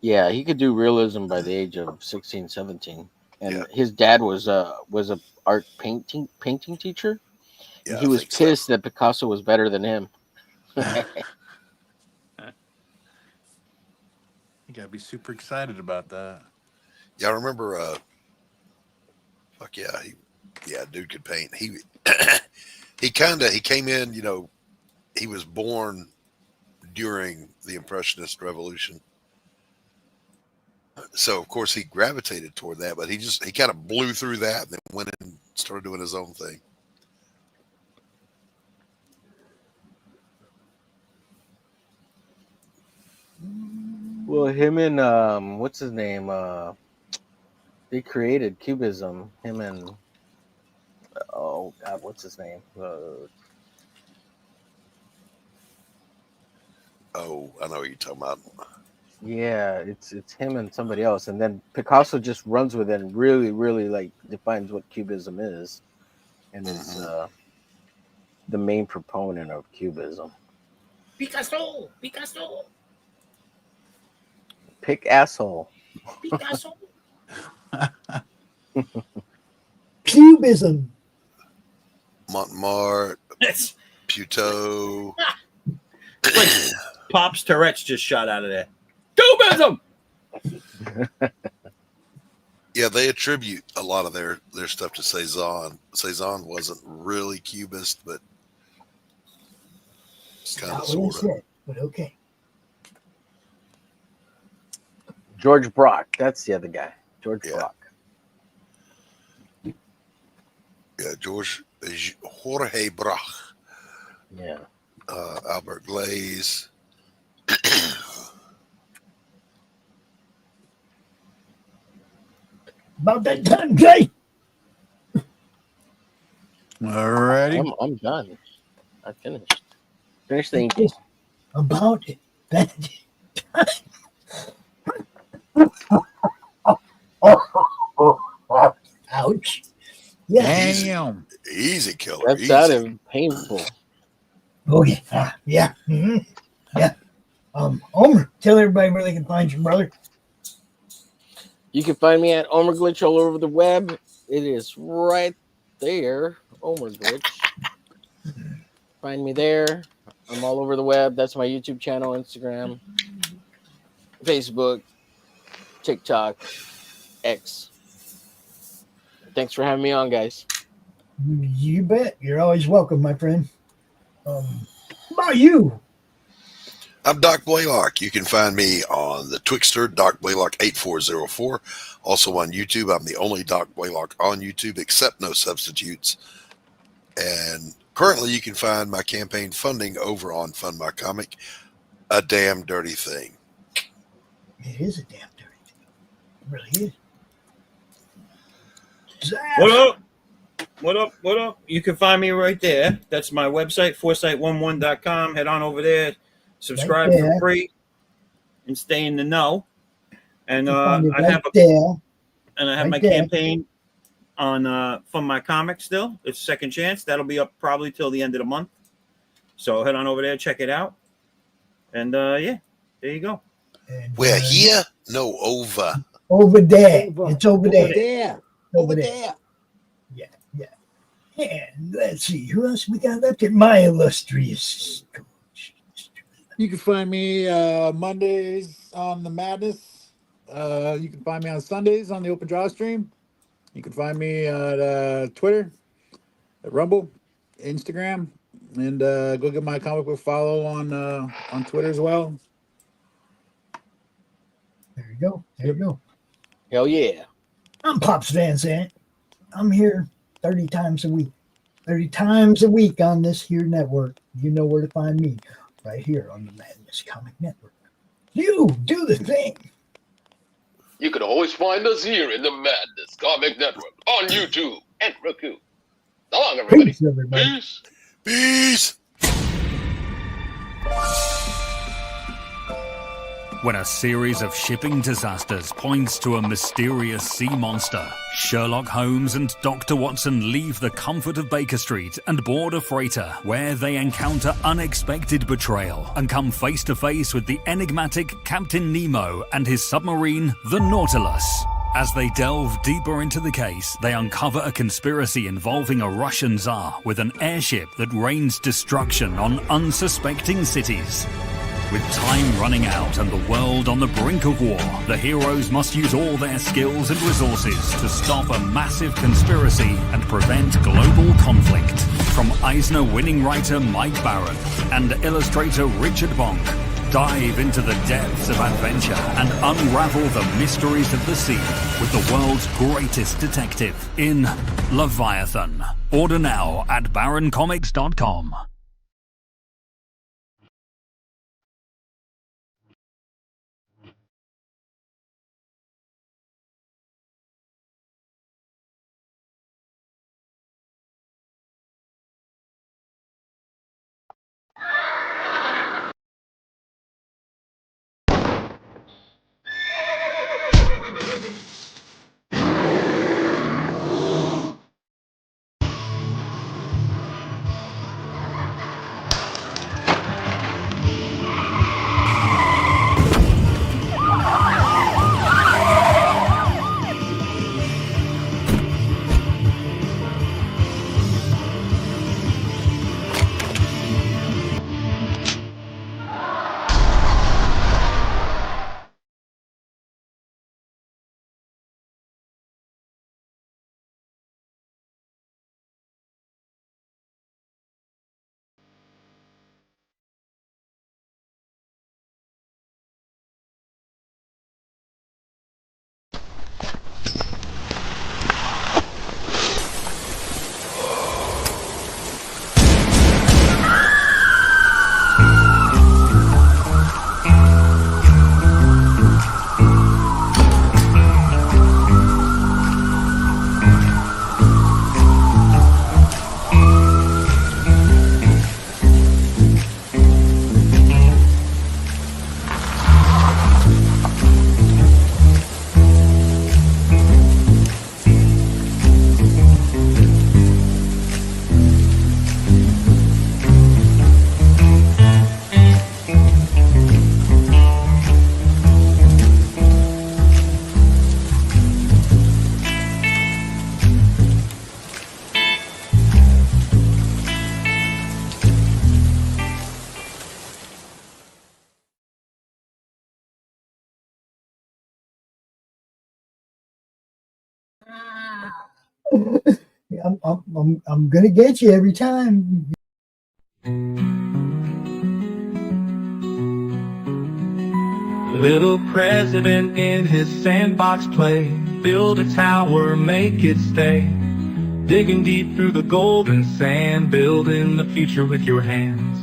[SPEAKER 6] Yeah, he could do realism by the age of 16, 17. And his dad was a art painting teacher. And
[SPEAKER 11] Yeah,
[SPEAKER 6] he was pissed that Picasso was better than him.
[SPEAKER 5] You gotta be super excited about that.
[SPEAKER 11] Yeah, I remember. Fuck yeah, dude could paint. He he came in. You know, he was born during the Impressionist Revolution, so of course he gravitated toward that. But he kind of blew through that and then went in and started doing his own thing.
[SPEAKER 6] Well, him and what's his name? They created Cubism. Him and oh god, what's his name?
[SPEAKER 11] Oh, I know what you're talking about.
[SPEAKER 6] Yeah, it's him and somebody else, and then Picasso just runs with it and really, really like defines what Cubism is, and is the main proponent of Cubism.
[SPEAKER 13] Picasso.
[SPEAKER 6] Pick asshole.
[SPEAKER 13] Picasso.
[SPEAKER 12] Cubism.
[SPEAKER 11] Montmartre. Puteaux.
[SPEAKER 10] Like Pop's Tourette's just shot out of there. Cubism.
[SPEAKER 11] Yeah, they attribute a lot of their stuff to Cezanne. Cezanne wasn't really Cubist, but kind of sort of.
[SPEAKER 12] But okay.
[SPEAKER 6] George Brock, that's the other guy. George Brock.
[SPEAKER 11] Yeah, Jorge Brock.
[SPEAKER 6] Yeah.
[SPEAKER 11] Albert Glaze.
[SPEAKER 12] About that time, Jay.
[SPEAKER 5] Alrighty.
[SPEAKER 6] I'm done. I finished. Finished the ink.
[SPEAKER 12] About it. That ouch. Yeah.
[SPEAKER 11] Damn. Easy killer.
[SPEAKER 6] That sounded painful.
[SPEAKER 12] Oh yeah. Yeah. Mm-hmm. Yeah. Omer, tell everybody where they can find you, brother.
[SPEAKER 6] You can find me at Omer Glitch all over the web. It is right there. Omer Glitch. Find me there. I'm all over the web. That's my YouTube channel, Instagram, Facebook, TikTok, X. Thanks for having me on, guys.
[SPEAKER 12] You bet. You're always welcome, my friend. How about you?
[SPEAKER 11] I'm Doc Blaylock. You can find me on the Twixter, Doc Blaylock 8404. Also on YouTube. I'm the only Doc Blaylock on YouTube, except No Substitutes. And currently you can find my campaign funding over on Fund My Comic, A Damn Dirty Thing.
[SPEAKER 12] It is a damn dirty thing. It really is.
[SPEAKER 10] What up? What up? You can find me right there. That's my website, foresight11.com. Head on over there. Subscribe
[SPEAKER 12] Right
[SPEAKER 10] for free and stay in the know. And I have my campaign on Fund My Comics still. It's Second Chance. That'll be up probably till the end of the month. So head on over there, check it out. And yeah, there you go.
[SPEAKER 11] We're here? No, over.
[SPEAKER 12] Over there. It's over there.
[SPEAKER 11] there.
[SPEAKER 12] Over there. Yeah. And let's see, who else we got left? My illustrious.
[SPEAKER 5] You can find me Mondays on the Madness. You can find me on Sundays on the Open DrawStream. You can find me at Twitter, at Rumble, Instagram, and go give my comic book follow on Twitter as well.
[SPEAKER 12] There you go. There you go.
[SPEAKER 6] Hell yeah.
[SPEAKER 12] I'm Pops Van Sant. I'm here 30 times a week. 30 times a week on this here network. You know where to find me. Right here on the Madness Comic Network. You do the thing.
[SPEAKER 9] You can always find us here in the Madness Comic Network on YouTube and Roku. So long, everybody.
[SPEAKER 12] Peace, everybody.
[SPEAKER 11] Peace.
[SPEAKER 14] When a series of shipping disasters points to a mysterious sea monster, Sherlock Holmes and Dr. Watson leave the comfort of Baker Street and board a freighter where they encounter unexpected betrayal and come face to face with the enigmatic Captain Nemo and his submarine, the Nautilus. As they delve deeper into the case, they uncover a conspiracy involving a Russian Tsar with an airship that rains destruction on unsuspecting cities. With time running out and the world on the brink of war, the heroes must use all their skills and resources to stop a massive conspiracy and prevent global conflict. From Eisner-winning writer Mike Baron and illustrator Richard Bonk, dive into the depths of adventure and unravel the mysteries of the sea with the world's greatest detective in Leviathan. Order now at baroncomics.com.
[SPEAKER 12] I'm gonna get you every time.
[SPEAKER 15] Little president in his sandbox play, build a tower, make it stay. Digging deep through the golden sand, building the future with your hands.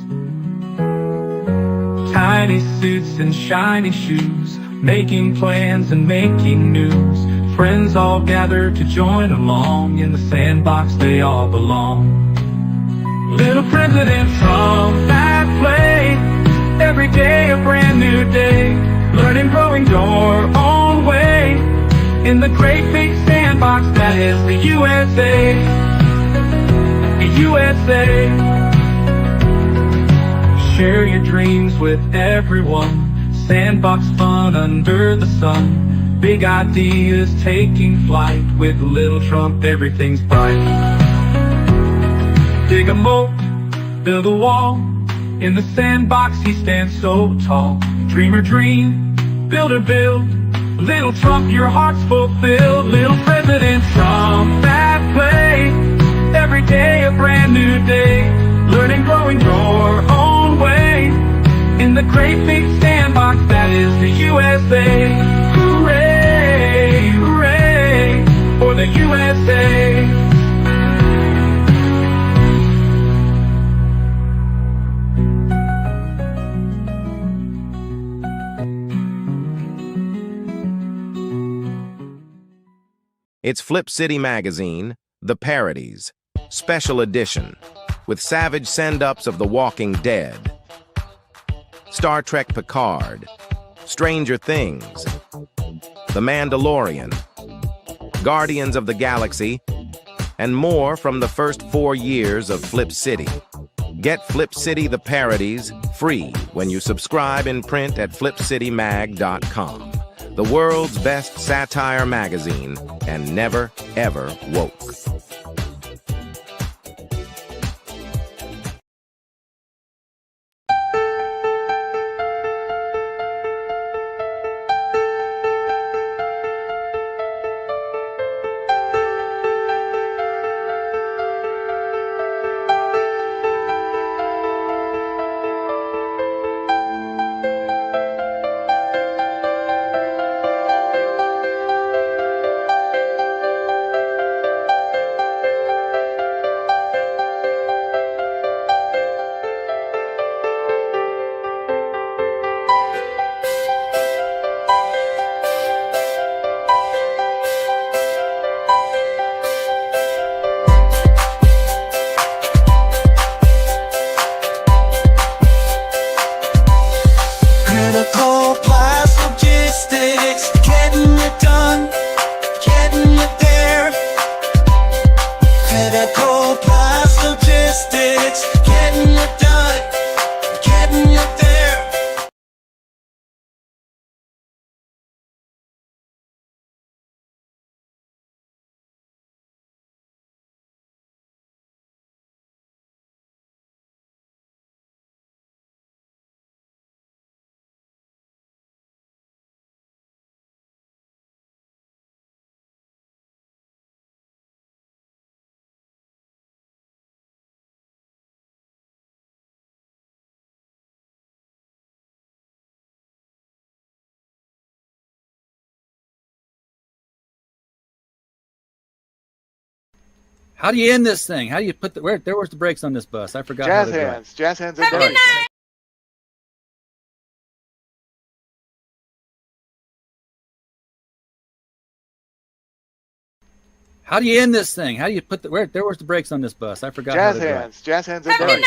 [SPEAKER 15] Tiny suits and shiny shoes, making plans and making news. Friends all gather to join along, in the sandbox they all belong. Little president from that play, every day a brand new day. Learning, growing your own way, in the great big sandbox that is the USA. The USA. Share your dreams with everyone, sandbox fun under the sun. Big ideas taking flight, with Little Trump everything's bright. Dig a moat, build a wall, in the sandbox he stands so tall. Dreamer dream, builder build, Little Trump your heart's fulfilled. Little President Trump that play, every day a brand new day. Learning, growing your own way, in the great big sandbox that is the USA. Hooray, hooray, for the USA.
[SPEAKER 16] It's Flip City Magazine, The Parodies, Special Edition, with savage send-ups of The Walking Dead, Star Trek Picard, Stranger Things, The Mandalorian, Guardians of the Galaxy, and more from the first 4 years of Flip City. Get Flip City The Parodies free when you subscribe in print at flipcitymag.com. The world's best satire magazine, and never, ever woke.
[SPEAKER 17] How do you end this thing? How do you put the where's the brakes on this bus? I forgot.
[SPEAKER 18] Jazz hands. Jazz hands. Are done.
[SPEAKER 17] How do you end this thing? How do you put the where's the brakes on this bus? I forgot.
[SPEAKER 18] Jazz hands. Jazz hands. Are done.